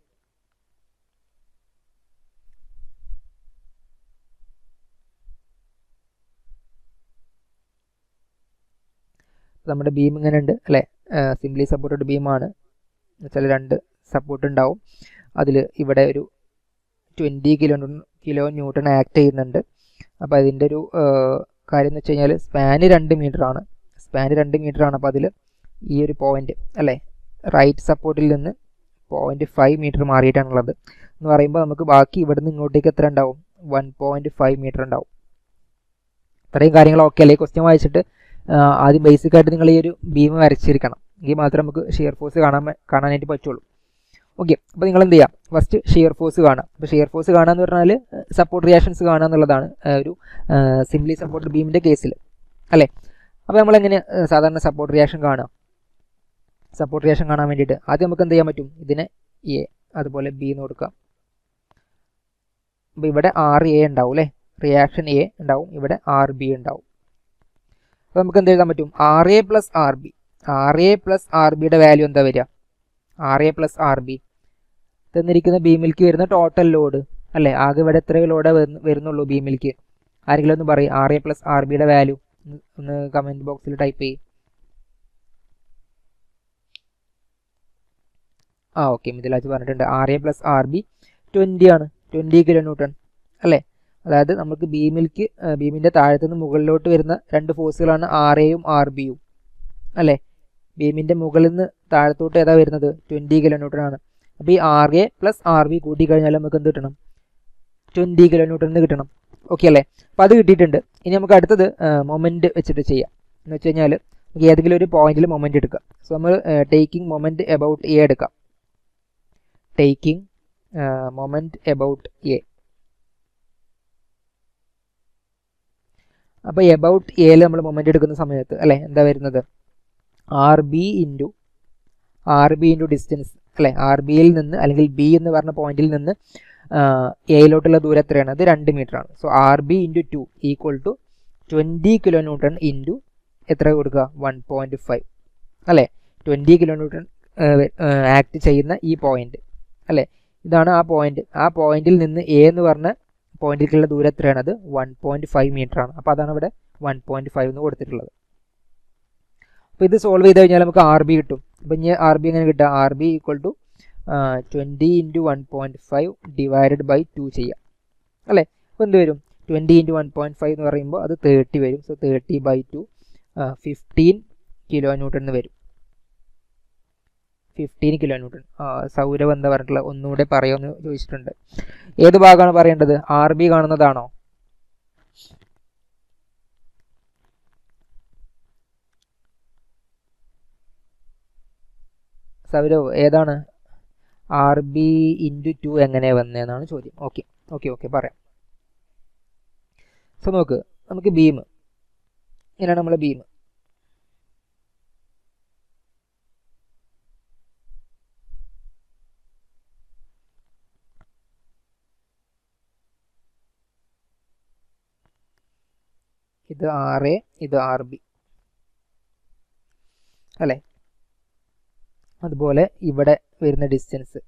നമ്മുടെ ബീം ഇങ്ങനെ ഉണ്ട് അല്ലേ, സിംപ്ലി സപ്പോർട്ടഡ് ബീമാണ്. എന്നുവെച്ചാൽ 2 സപ്പോർട്ട് ഉണ്ടാവും. അതിൽ ഇവിടെ ഒരു 20 കിലോ ന്യൂട്ടൺ ആക്ട് ചെയ്യുന്നുണ്ട്. അപ്പോൾ അതിൻ്റെ ഒരു കാര്യം എന്ന് വെച്ച് കഴിഞ്ഞാൽ സ്പാന് 2 മീറ്ററാണ്. അപ്പോൾ അതിൽ ഈ ഒരു പോയിന്റ് അല്ലേ, റൈറ്റ് സപ്പോർട്ടിൽ നിന്ന് 0.5 മീറ്റർ മാറിയിട്ടാണുള്ളത് എന്ന് പറയുമ്പോൾ നമുക്ക് ബാക്കി ഇവിടെ നിന്ന് ഇങ്ങോട്ടേക്ക് എത്ര ഉണ്ടാവും, 1.5 മീറ്റർ ഉണ്ടാവും. ഇത്രയും കാര്യങ്ങളൊക്കെ അല്ലേ. ക്വസ്റ്റ്യൻ വായിച്ചിട്ട് ആദ്യം ബേസിക് ആയിട്ട് നിങ്ങൾ ഈ ഒരു ബീം വരച്ചിരിക്കണം. എങ്കിൽ മാത്രമേ നമുക്ക് ഷിയർ ഫോഴ്സ് കാണാനായിട്ട് പറ്റുള്ളൂ. ഓക്കെ, അപ്പോൾ നിങ്ങൾ എന്ത് ചെയ്യാം, ഫസ്റ്റ് ഷിയർ ഫോഴ്സ് കാണാം. അപ്പോൾ ഷിയർ ഫോഴ്സ് കാണുക എന്ന് പറഞ്ഞാൽ സപ്പോർട്ട് റിയാക്ഷൻസ് കാണുക എന്നുള്ളതാണ് ഒരു സിംപ്ലി സപ്പോർട്ട് ബീമിൻ്റെ കേസിൽ അല്ലേ. അപ്പോൾ നമ്മളെങ്ങനെ സാധാരണ സപ്പോർട്ട് റിയാക്ഷൻ കാണുക? സപ്പോർട്ട് റിയാക്ഷൻ കാണാൻ വേണ്ടിയിട്ട് ആദ്യം നമുക്ക് എന്ത് ചെയ്യാൻ പറ്റും, ഇതിനെ എ അതുപോലെ ബി എന്ന് കൊടുക്കാം. അപ്പോൾ ഇവിടെ RA ഉണ്ടാവും അല്ലേ, റിയാക്ഷൻ A ഉണ്ടാവും, ഇവിടെ RB ഉണ്ടാവും. അപ്പോൾ നമുക്ക് എന്ത് എഴുതാൻ പറ്റും, RA പ്ലസ് RBയുടെ വാല്യൂ എന്താ വരിക, RA പ്ലസ് RB തന്നിരിക്കുന്ന ബീമിലേക്ക് വരുന്ന ടോട്ടൽ ലോഡ് അല്ലേ. ആകെ ഇവിടെ എത്ര ലോഡ് വരുന്നുള്ളൂ ബീമിലേക്ക്? ആരെങ്കിലും ഒന്ന് പറയും RA പ്ലസ് RBയുടെ വാല്യൂ ഒന്ന് കമൻറ്റ് ബോക്സിൽ ടൈപ്പ് ചെയ്യും. ഓക്കെ, മിഥിലാജ് പറഞ്ഞിട്ടുണ്ട് RA പ്ലസ് RB 20 ആണ്, 20 കിലോ ന്യൂട്ടൺ അല്ലേ. അതായത് നമുക്ക് ബീമിൻ്റെ താഴത്തു നിന്ന് മുകളിലോട്ട് വരുന്ന 2 ഫോഴ്സുകളാണ് RAയും RBയും അല്ലേ. ബീമിൻ്റെ മുകളിൽ നിന്ന് താഴത്തോട്ട് ഏതാ വരുന്നത്, 20 കിലോ ന്യൂട്ടൺ ആണ്. അപ്പോൾ ഈ RA പ്ലസ് RB കൂട്ടി കഴിഞ്ഞാൽ നമുക്ക് എന്ത് കിട്ടണം, 20 കിലോ ന്യൂട്ടൺ കിട്ടണം. ഓക്കെ അല്ലേ. അപ്പോൾ അത് കിട്ടിയിട്ടുണ്ട്. ഇനി നമുക്ക് അടുത്തത് മൊമെൻറ്റ് വെച്ചിട്ട് ചെയ്യാം. എന്ന് വെച്ച് കഴിഞ്ഞാൽ നമുക്ക് ഏതെങ്കിലും ഒരു പോയിന്റിൽ മൊമെൻറ്റ് എടുക്കാം. സോ നമ്മൾ ടേക്കിംഗ് മൊമെൻറ്റ് എബൌട്ട് എ എടുക്കാം. Taking moment about A. അപ്പോൾ എബൌട്ട് എയിൽ നമ്മൾ മൊമെൻറ്റ് എടുക്കുന്ന സമയത്ത് അല്ലേ എന്താ വരുന്നത്, RB ഇൻറ്റു ഡിസ്റ്റൻസ് അല്ലേ. RBയിൽ നിന്ന് അല്ലെങ്കിൽ B എന്ന് പറഞ്ഞ പോയിന്റിൽ നിന്ന് എയിലോട്ടുള്ള ദൂരം എത്രയാണ്, അത് 2 മീറ്ററാണ്. So RB into 2 equal to 20 kilo newton into എത്ര കൊടുക്കുക, 1.5 അല്ലേ. 20 കിലോ ന്യൂട്ടൺ ആക്ട് ചെയ്യുന്ന ഈ പോയിന്റ് അല്ലേ, ഇതാണ് ആ പോയിന്റ്. ആ പോയിന്റിൽ നിന്ന് A എന്ന് പറഞ്ഞ പോയിന്റിലേക്കുള്ള ദൂരം എത്രയാണ്, അത് 1.5 മീറ്ററാണ്. അപ്പോൾ അതാണ് ഇവിടെ 1.5 എന്ന് കൊടുത്തിട്ടുള്ളത്. അപ്പോൾ ഇത് സോൾവ് ചെയ്ത് കഴിഞ്ഞാൽ നമുക്ക് RB കിട്ടും. അപ്പോൾ ഇനി RB എങ്ങനെ കിട്ടുക, RB equal to 20 into 1.5 divided by 2 ചെയ്യാം അല്ലേ. അപ്പോൾ എന്ത് വരും, 20 ഇൻറ്റു 1.5 എന്ന് പറയുമ്പോൾ അത് 30 വരും. സോ 30 ബൈ 2 15 കിലോ ന്യൂട്ടൺ എന്ന് വരും. 15 കിലോ ന്യൂട്ടൺ. സൗരവ് എന്താ പറഞ്ഞിട്ടുള്ള ഒന്നുകൂടെ പറയുമെന്ന് ചോദിച്ചിട്ടുണ്ട്. ഏത് ഭാഗമാണ് പറയേണ്ടത്, RB കാണുന്നതാണോ? സൗരവ് ഏതാണ്, RB ഇൻറ്റു 2 എങ്ങനെ വന്നതെന്നാണ് ചോദ്യം. ഓക്കെ പറയാം. സോ നമുക്ക് ബീം ഇങ്ങനെയാണ് നമ്മളെ ബീം. ഇത് RA, ഇത് RB അല്ലേ. അതുപോലെ ഇവിടെ വരുന്ന ഡിസ്റ്റൻസ്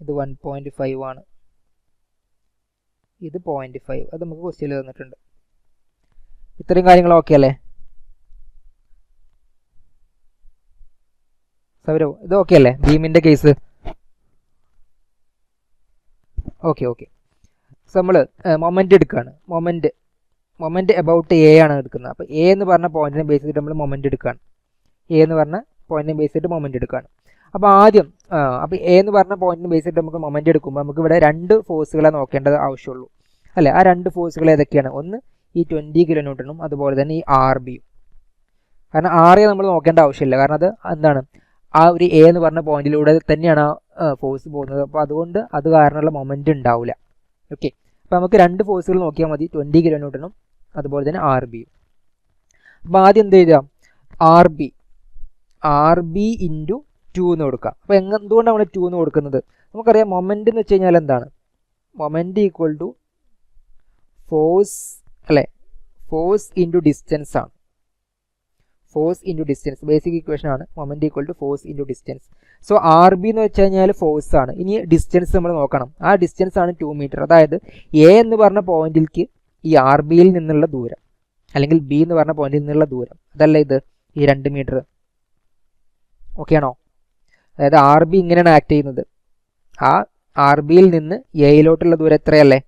ഇത് 1.5 ആണ്, ഇത് 0.5. അത് നമുക്ക് ക്വസ്റ്റ്യനിൽ തന്നിട്ടുണ്ട്. ഇത്രയും കാര്യങ്ങൾ ഓക്കെ അല്ലേ സൗരവ്, ഇത് ഓക്കെ അല്ലേ ബീമിൻ്റെ കേസ്? ഓക്കെ. സോ നമ്മൾ മൊമെൻറ്റ് എടുക്കുകയാണ്. മൊമെൻറ്റ് എബൌട്ട് A ആണ് എടുക്കുന്നത്. അപ്പോൾ A എന്ന് പറഞ്ഞ പോയിന്റിനെ ബേസ് ചെയ്തിട്ട് നമ്മൾ മൊമെൻറ്റ് എടുക്കുകയാണ്. അപ്പോൾ ആദ്യം അപ്പോൾ A എന്ന് പറഞ്ഞ പോയിന്റിനെ ബേസ് ചെയ്തിട്ട് നമുക്ക് മൊമെൻറ്റ് എടുക്കുമ്പോൾ നമുക്ക് ഇവിടെ 2 ഫോഴ്സുകളെ നോക്കേണ്ടത് ആവശ്യമുള്ളൂ അല്ലേ. ആ 2 ഫോഴ്സുകൾ ഏതൊക്കെയാണ്, ഒന്ന് ഈ 20 കിലോ ന്യൂട്ടണും അതുപോലെ തന്നെ ഈ RBയും. കാരണം RA നമ്മൾ നോക്കേണ്ട ആവശ്യമില്ല, കാരണം അത് എന്താണ്, ആ ഒരു A എന്ന് പറഞ്ഞ പോയിന്റിലൂടെ തന്നെയാണ് ആ ഫോഴ്സ് പോകുന്നത്. അപ്പോൾ അതുകൊണ്ട് അത് കാരണമുള്ള മൊമെൻറ്റ് ഉണ്ടാവില്ല. ഓക്കെ, അപ്പോൾ നമുക്ക് 2 ഫോഴ്സുകൾ നോക്കിയാൽ മതി, 20 കിലോ ന്യൂട്ടണും അതുപോലെ തന്നെ RBയും. അപ്പോൾ ആദ്യം എന്ത് എഴുതാം, RB ഇൻറ്റു 2 എന്ന് കൊടുക്കാം. അപ്പോൾ എന്തുകൊണ്ടാണ് നമ്മൾ 2 എന്ന് കൊടുക്കുന്നത്, നമുക്കറിയാം മൊമെൻറ്റ് എന്ന് വെച്ച് കഴിഞ്ഞാൽ എന്താണ്, മൊമെൻറ്റ് ഈക്വൽ ടു ഫോഴ്സ് അല്ലേ, ഫോഴ്സ് ഇൻറ്റു ഡിസ്റ്റൻസ് ആണ്. Force into distance basic equation ആണ്, moment equal to force into distance. So RB എന്ന് വെച്ച് കഴിഞ്ഞാൽ ഫോഴ്സ് ആണ്. ഇനി ഡിസ്റ്റൻസ് നമ്മൾ നോക്കണം. ആ ഡിസ്റ്റൻസ് ആണ് 2 മീറ്റർ. അതായത് A എന്ന് പറഞ്ഞ പോയിന്റിലേക്ക് ഈ RBയിൽ നിന്നുള്ള ദൂരം അല്ലെങ്കിൽ ബി എന്ന് പറഞ്ഞ പോയിന്റിൽ നിന്നുള്ള ദൂരം, അതല്ല ഇത് ഈ 2 മീറ്റർ. ഓക്കെ ആണോ? അതായത് ആർ ബി ഇങ്ങനെയാണ് ആക്ട് ചെയ്യുന്നത്. ആ ആർ ബിയിൽ നിന്ന് എയിലോട്ടുള്ള ദൂരം എത്രയല്ലേ?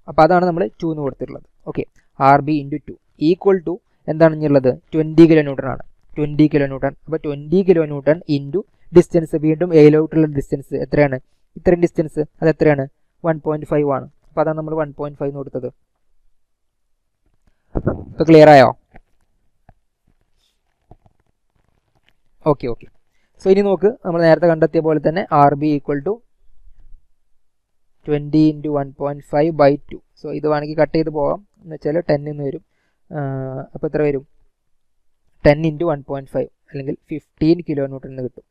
അപ്പോൾ അതാണ് നമ്മൾ 2 എന്ന് കൊടുത്തിട്ടുള്ളത്. Okay, R B into 2 equal to എന്താണ് ഇനിയുള്ളത്? 20 കിലോ ന്യൂട്ടൺ ആണ്. 20 കിലോ ന്യൂട്ടൺ. അപ്പോൾ 20 കിലോ ന്യൂട്ടൺ ഇൻറ്റു ഡിസ്റ്റൻസ്, വീണ്ടും എയിലോട്ടുള്ള ഡിസ്റ്റൻസ് എത്രയാണ്? ഇത്രയും ഡിസ്റ്റൻസ്, അത് എത്രയാണ്? 1.5 ആണ്. അപ്പോൾ അതാണ് നമ്മൾ 1.5 എന്ന് കൊടുത്തത്. ഇപ്പോൾ ക്ലിയർ ആയോ? Okay okay. സോ ഇനി നോക്ക്, നമ്മൾ നേരത്തെ കണ്ടെത്തിയ പോലെ തന്നെ R B equal to 20 into 1.5/2. So ഇത് വേണമെങ്കിൽ കട്ട് ചെയ്ത് പോകാം, എന്ന് വെച്ചാൽ 10 എന്ന് വരും. അപ്പോൾ എത്ര വരും? 10 ഇൻറ്റു 1.5 അല്ലെങ്കിൽ 15 കിലോ ന്യൂട്ടൺ എന്ന് കിട്ടും.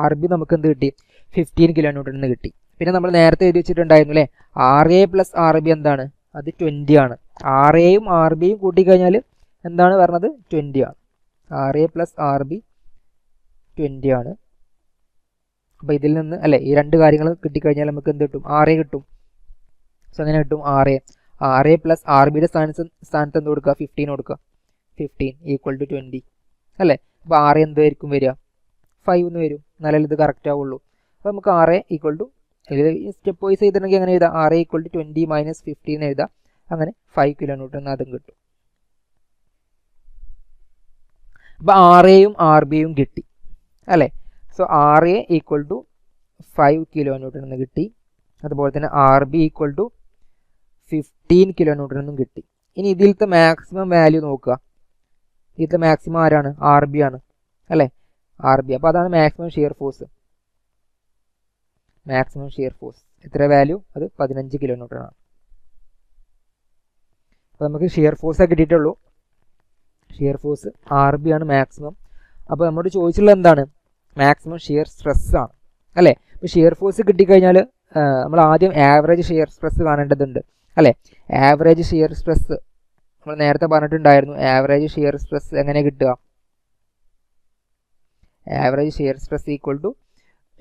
ആർ ബി നമുക്ക് എന്ത് കിട്ടി? 15 കിലോ ന്യൂട്ടൺ എന്ന് കിട്ടി. പിന്നെ നമ്മൾ നേരത്തെ എഴുതി വെച്ചിട്ടുണ്ടായിരുന്നു അല്ലേ, R A plus R B എന്താണ്? അത് 20 ആണ്. ആർ എയും ആർ ബിയും കൂട്ടിക്കഴിഞ്ഞാൽ എന്താണ് പറഞ്ഞത്? 20 ആണ്. R A plus R B 20 ആണ്. അപ്പോൾ ഇതിൽ നിന്ന് അല്ലേ ഈ രണ്ട് കാര്യങ്ങൾ കിട്ടിക്കഴിഞ്ഞാൽ നമുക്ക് എന്ത് കിട്ടും? ആർ എ കിട്ടും. സോ അങ്ങനെ കിട്ടും ആർ എ പ്ലസ് ആർ ബിയുടെ സ്ഥാനത്ത് എന്ത് കൊടുക്കുക? 15 കൊടുക്കുക. 15 ഈക്വൽ ടു 20 അല്ലേ? അപ്പോൾ ആർ എ എന്തായിരിക്കും വരിക? 5 എന്ന് വരും. എന്നാലേ ഇത് കറക്റ്റ് ആവുള്ളൂ. അപ്പോൾ നമുക്ക് R A equal to, step wise ചെയ്തിട്ടുണ്ടെങ്കിൽ അങ്ങനെ എഴുതാം. R A equal to 20 minus 15 എന്ന് എഴുതാം. അങ്ങനെ 5 കിലോ ന്യൂട്ടൺ എന്ന് അതും കിട്ടും. അപ്പോൾ ആർ എയും ആർ ബിയും കിട്ടി അല്ലേ? So R A equal to 5 kilo newton എന്ന് കിട്ടി. അതുപോലെ തന്നെ R B equal to 15 kilo newton എന്നും കിട്ടി. ഇനി ഇതിലത്തെ മാക്സിമം വാല്യൂ നോക്കുക. ഇതിലത്തെ മാക്സിമം ആരാണ്? ആർ ബി ആണ് അല്ലേ? R B. അപ്പോൾ അതാണ് maximum shear force. Maximum shear force എത്ര വാല്യൂ? അത് 15 കിലോ ന്യൂട്ടൺ ആണ്. അപ്പോൾ നമുക്ക് ഷിയർ ഫോഴ്സ് കിട്ടിയിട്ടുള്ളൂ. ഷിയർ ഫോഴ്സ് ആർ ബി ആണ് മാക്സിമം. അപ്പോൾ നമ്മോട് ചോദിച്ചിട്ടുള്ളത് എന്താണ്? മാക്സിമം ഷിയർ സ്ട്രെസ് ആണ് അല്ലേ? ഇപ്പോൾ ഷിയർ ഫോഴ്സ് കിട്ടിക്കഴിഞ്ഞാൽ നമ്മൾ ആദ്യം ആവറേജ് ഷിയർ സ്ട്രെസ് കാണേണ്ടതുണ്ട് അല്ലേ? ആവറേജ് ഷിയർ സ്ട്രെസ് നമ്മൾ നേരത്തെ പറഞ്ഞിട്ടുണ്ടായിരുന്നു. ആവറേജ് ഷിയർ സ്ട്രെസ് എങ്ങനെ കിട്ടുക? Average shear stress equal to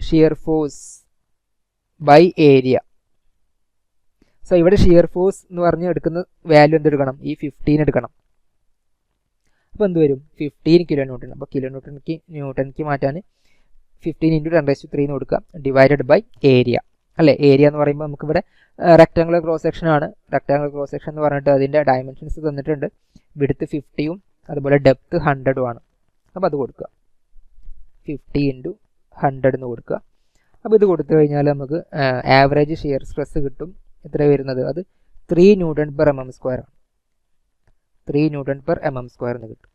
shear force by area. So ഇവിടെ ഷിയർ ഫോഴ്സ് എന്ന് പറഞ്ഞ് എടുക്കുന്ന വാല്യൂ എന്തെടുക്കണം? ഈ 15 എടുക്കണം. അപ്പോൾ എന്ത് വരും? 15 കിലോ ന്യൂട്ടൺ. അപ്പോൾ കിലോ ന്യൂട്ടൺക്ക് മാറ്റാൻ 15 ഇൻറ്റു 10³ എന്ന് കൊടുക്കുക, ഡിവൈഡഡ് ബൈ ഏരിയ അല്ലേ? ഏരിയ എന്ന് പറയുമ്പോൾ നമുക്കിവിടെ റെക്ടാങ്കുലർ ക്രോസ് സെക്ഷൻ ആണ്. റെക്ടാങ്കുലർ ക്രോസ് സെക്ഷൻ എന്ന് പറഞ്ഞിട്ട് അതിൻ്റെ ഡയമെൻഷൻസ് തന്നിട്ടുണ്ട്. വിഡ്ത്ത് 50ഉം അതുപോലെ ഡെപ്ത്ത് 100ഉം ആണ്. അപ്പോൾ അത് കൊടുക്കുക. 50 ഇൻറ്റു 100 എന്ന് കൊടുക്കുക. അപ്പോൾ ഇത് കൊടുത്തു കഴിഞ്ഞാൽ നമുക്ക് ആവറേജ് ഷിയർ സ്ട്രെസ് കിട്ടും. എത്ര വരുന്നത്? അത് 3 ന്യൂട്ടൺ പെർ mm സ്ക്വയർ ആണ്. 3 ന്യൂട്ടൺ പെർ mm സ്ക്വയർ എന്ന് കിട്ടും.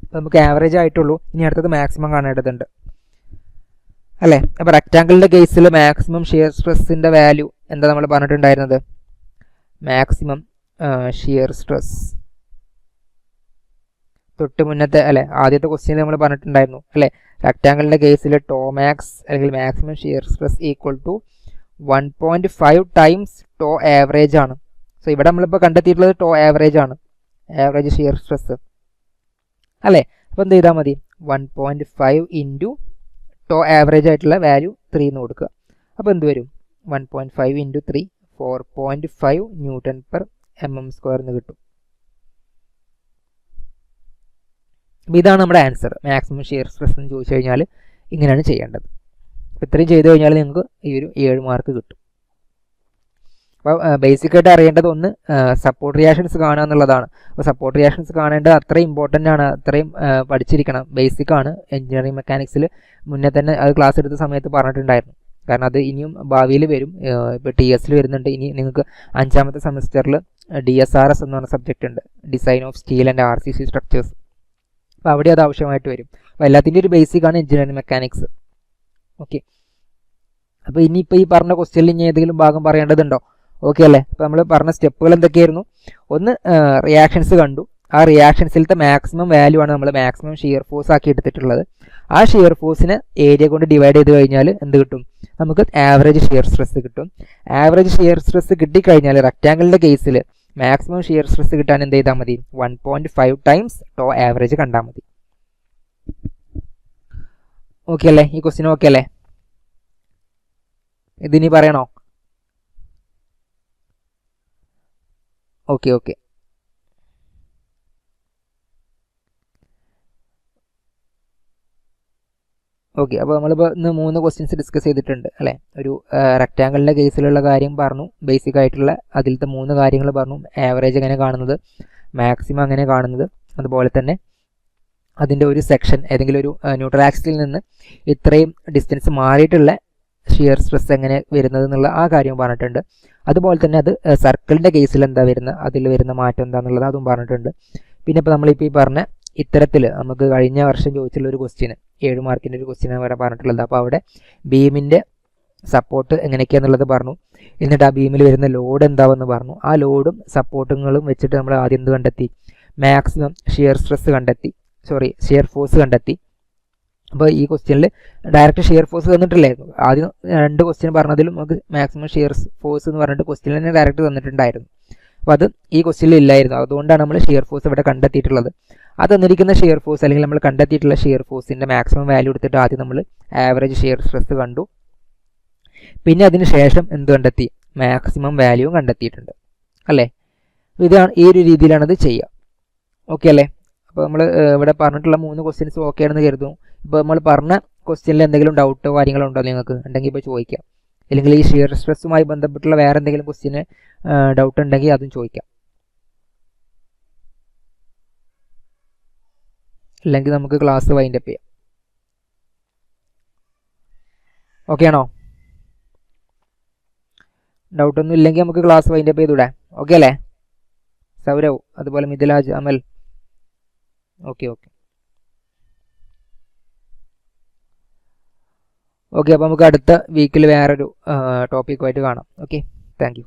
അപ്പോൾ നമുക്ക് ആവറേജ് ആയിട്ടുള്ളൂ. ഇനി അടുത്തത് മാക്സിമം കാണേണ്ടതുണ്ട് അല്ലേ? അപ്പോൾ റെക്റ്റാങ്കിളിൻ്റെ കേസിൽ മാക്സിമം ഷിയർ സ്ട്രെസ്സിൻ്റെ വാല്യൂ എന്താ നമ്മൾ പറഞ്ഞിട്ടുണ്ടായിരുന്നത്? മാക്സിമം ഷിയർ സ്ട്രെസ് തൊട്ട് മുന്നത്തെ അല്ലേ ആദ്യത്തെ ക്വസ്റ്റ്യനിൽ നമ്മൾ പറഞ്ഞിട്ടുണ്ടായിരുന്നു അല്ലേ? റെക്റ്റാങ്കിളിൻ്റെ കേസിൽ ടോ മാക്സ് അല്ലെങ്കിൽ maximum shear stress equal to 1.5 times tau average ആണ്. സോ ഇവിടെ നമ്മളിപ്പോൾ കണ്ടെത്തിയിട്ടുള്ളത് ടോ ആവറേജ് ആണ്, ആവറേജ് ഷിയർ സ്ട്രെസ് അല്ലേ? അപ്പോൾ എന്ത് ചെയ്താൽ മതി? 1.5 ഇൻറ്റു ടോ ആവറേജ് ആയിട്ടുള്ള വാല്യൂ 3 എന്ന് കൊടുക്കുക. അപ്പോൾ എന്ത് വരും? 1.5 into 3 4.5 newton per mm square എന്ന് കിട്ടും. അപ്പോൾ ഇതാണ് നമ്മുടെ ആൻസർ. മാക്സിമം ഷിയർ സ്ട്രെസ് എന്ന് ചോദിച്ചു കഴിഞ്ഞാൽ ഇങ്ങനെയാണ് ചെയ്യേണ്ടത്. അപ്പോൾ ഇത്രയും ചെയ്ത് കഴിഞ്ഞാൽ നിങ്ങൾക്ക് ഈ ഒരു 7 മാർക്ക് കിട്ടും. അപ്പോൾ ബേസിക്കായിട്ട് അറിയേണ്ടത് ഒന്ന് സപ്പോർട്ട് റിയാക്ഷൻസ് കാണുക എന്നുള്ളതാണ്. അപ്പോൾ സപ്പോർട്ട് റിയാക്ഷൻസ് കാണേണ്ടത് അത്രയും ഇമ്പോർട്ടൻ്റ് ആണ്, അത്രയും പഠിച്ചിരിക്കണം. ബേസിക് ആണ്. എഞ്ചിനീയറിംഗ് മെക്കാനിക്സിൽ മുന്നേ തന്നെ അത് ക്ലാസ് എടുത്ത സമയത്ത് പറഞ്ഞിട്ടുണ്ടായിരുന്നു. കാരണം അത് ഇനിയും ഭാവിയിൽ വരും. ഇപ്പോൾ TS വരുന്നുണ്ട്. ഇനി നിങ്ങൾക്ക് 5ാമത്തെ സെമിസ്റ്ററിൽ DSRS എന്ന് പറഞ്ഞ സബ്ജക്റ്റ് ഉണ്ട്, design of steel and RCC structures. അപ്പോൾ അവിടെ അത് ആവശ്യമായിട്ട് വരും. അപ്പോൾ എല്ലാത്തിൻ്റെ ഒരു ബേസിക് ആണ് എഞ്ചിനീയറിംഗ് മെക്കാനിക്സ്. ഓക്കെ, അപ്പോൾ ഇനിയിപ്പോൾ ഈ പറഞ്ഞ ക്വസ്റ്റ്യനിൽ ഇനി ഏതെങ്കിലും ഭാഗം പറയേണ്ടതുണ്ടോ? ഓക്കെ അല്ലേ? അപ്പോൾ നമ്മൾ പറഞ്ഞ സ്റ്റെപ്പുകൾ എന്തൊക്കെയായിരുന്നു? ഒന്ന് റിയാക്ഷൻസ് കണ്ടു. ആ റിയാക്ഷൻസിലത്തെ മാക്സിമം വാല്യൂ ആണ് നമ്മൾ മാക്സിമം ഷിയർ ഫോഴ്സ് ആക്കി എടുത്തിട്ടുള്ളത്. ആ ഷിയർ ഫോഴ്സിനെ ഏരിയ കൊണ്ട് ഡിവൈഡ് ചെയ്ത് കഴിഞ്ഞാൽ എന്ത് കിട്ടും? നമുക്ക് ആവറേജ് ഷിയർ സ്ട്രെസ് കിട്ടും. ആവറേജ് ഷിയർ സ്ട്രെസ് കിട്ടിക്കഴിഞ്ഞാൽ റെക്റ്റാങ്കിളിൻ്റെ കേസിൽ മാക്സിമം ഷിയർ സ്ട്രെസ് കിട്ടാൻ എന്ത് ചെയ്താൽ മതി? 1.5 ടൈംസ് ടോ ആവറേജ് കണ്ടാൽ മതി. ഓക്കെ അല്ലേ? ഈ ക്വസ്റ്റ്യൻ ഓക്കെ അല്ലേ? ഇതിനി പറയണോ? ഓക്കെ ഓക്കെ ഓക്കെ അപ്പോൾ നമ്മളിപ്പോൾ ഇന്ന് 3 ക്വസ്റ്റ്യൻസ് ഡിസ്കസ് ചെയ്തിട്ടുണ്ട് അല്ലേ. ഒരു റെക്റ്റാങ്കിളിൻ്റെ കേസിലുള്ള കാര്യം പറഞ്ഞു, ബേസിക് ആയിട്ടുള്ള അതിലത്തെ 3 കാര്യങ്ങൾ പറഞ്ഞു. ആവറേജ് എങ്ങനെ കാണുന്നത്, മാക്സിമം എങ്ങനെ കാണുന്നത്, അതുപോലെ തന്നെ അതിൻ്റെ ഒരു സെക്ഷൻ ഏതെങ്കിലും ഒരു ന്യൂട്രൽ ആക്സിസിൽ നിന്ന് ഇത്രയും ഡിസ്റ്റൻസ് മാറിയിട്ടുള്ള ഷിയർ സ്ട്രെസ് എങ്ങനെ വരുന്നത് എന്നുള്ള ആ കാര്യം പറഞ്ഞിട്ടുണ്ട്. അതുപോലെ തന്നെ അത് സർക്കിളിൻ്റെ കേസിൽ എന്താ വരുന്നത്, അതിൽ വരുന്ന മാറ്റം എന്താണെന്നുള്ളത് അതും പറഞ്ഞിട്ടുണ്ട്. പിന്നെ ഇപ്പോൾ നമ്മളിപ്പോൾ ഈ പറഞ്ഞ ഇത്തരത്തിൽ നമുക്ക് കഴിഞ്ഞ വർഷം ചോദിച്ചുള്ള ഒരു ക്വസ്റ്റ്യൻ 7 മാർക്കിൻ്റെ ഒരു ക്വസ്റ്റ്യനാണ് വരെ പറഞ്ഞിട്ടുള്ളത്. അപ്പോൾ അവിടെ ബീമിൻ്റെ സപ്പോർട്ട് എങ്ങനെയൊക്കെയാണെന്നുള്ളത് പറഞ്ഞു. എന്നിട്ട് ആ ബീമിൽ വരുന്ന ലോഡ് എന്താവെന്ന് പറഞ്ഞു. ആ ലോഡും സപ്പോർട്ടുകളും വെച്ചിട്ട് നമ്മൾ ആദ്യം എന്ത് കണ്ടെത്തി, മാക്സിമം ഷിയർ സ്ട്രെസ് കണ്ടെത്തി, ഷിയർ ഫോഴ്സ് കണ്ടെത്തി. അപ്പോൾ ഈ ക്വസ്റ്റ്യനിൽ ഡയറക്റ്റ് ഷിയർ ഫോഴ്സ് തന്നിട്ടില്ലായിരുന്നു. ആദ്യം 2 ക്വസ്റ്റ്യൻ പറഞ്ഞതിലും നമുക്ക് മാക്സിമം ഷിയർ ഫോഴ്സ് എന്ന് പറഞ്ഞിട്ട് ക്വസ്റ്റ്യൻ തന്നെ ഡയറക്റ്റ് തന്നിട്ടുണ്ടായിരുന്നു. അപ്പോൾ അത് ഈ ക്വസ്റ്റ്യനിൽ ഇല്ലായിരുന്നു. അതുകൊണ്ടാണ് നമ്മൾ ഷിയർ ഫോഴ്സ് ഇവിടെ കണ്ടെത്തിയിട്ടുള്ളത്. അത് തന്നിരിക്കുന്ന ഷിയർ ഫോഴ്സ് അല്ലെങ്കിൽ നമ്മൾ കണ്ടെത്തിയിട്ടുള്ള ഷിയർ ഫോഴ്സിൻ്റെ മാക്സിമം വാല്യൂ എടുത്തിട്ട് ആദ്യം നമ്മൾ ആവറേജ് ഷിയർ സ്ട്രെസ് കണ്ടു. പിന്നെ അതിന് ശേഷം എന്ത് കണ്ടെത്തി, മാക്സിമം വാല്യൂവും കണ്ടെത്തിയിട്ടുണ്ട് അല്ലേ. ഇതാണ് ഈ ഒരു രീതിയിലാണ് ഇത് ചെയ്യുക. ഓക്കെ അല്ലേ. അപ്പോൾ നമ്മൾ ഇവിടെ പറഞ്ഞിട്ടുള്ള 3 ക്വസ്റ്റ്യൻസ് ഓക്കെ ആണെന്ന് കരുതും. ഇപ്പോൾ നമ്മൾ പറഞ്ഞ ക്വസ്റ്റ്യനിൽ എന്തെങ്കിലും ഡൗട്ടോ കാര്യങ്ങളോ ഉണ്ടോ നിങ്ങൾക്ക് ഉണ്ടെങ്കിൽ ഇപ്പോൾ ചോദിക്കാം. അല്ലെങ്കിൽ ഈ ഷിയർ സ്ട്രെസ്സുമായി ബന്ധപ്പെട്ടുള്ള വേറെ എന്തെങ്കിലും ക്വസ്റ്റ്യന് ഡൗട്ട് ഉണ്ടെങ്കിൽ അതും ചോദിക്കാം. അല്ലെങ്കിൽ നമുക്ക് ക്ലാസ് വൈൻഡപ്പ് ചെയ്യാം. ഓക്കെ ആണോ? ഡൗട്ടൊന്നും ഇല്ലെങ്കിൽ നമുക്ക് ക്ലാസ് വൈൻഡപ്പ് ചെയ്തൂടെ? ഓക്കെ അല്ലേ? സൗരവ്, അതുപോലെ മിഥിലാജ്, അമൽ. ഓക്കെ ഓക്കെ ഓക്കെ അപ്പോൾ നമുക്ക് അടുത്ത വീക്കിൽ വേറൊരു ടോപ്പിക്കുമായിട്ട് കാണാം. Okay, thank you.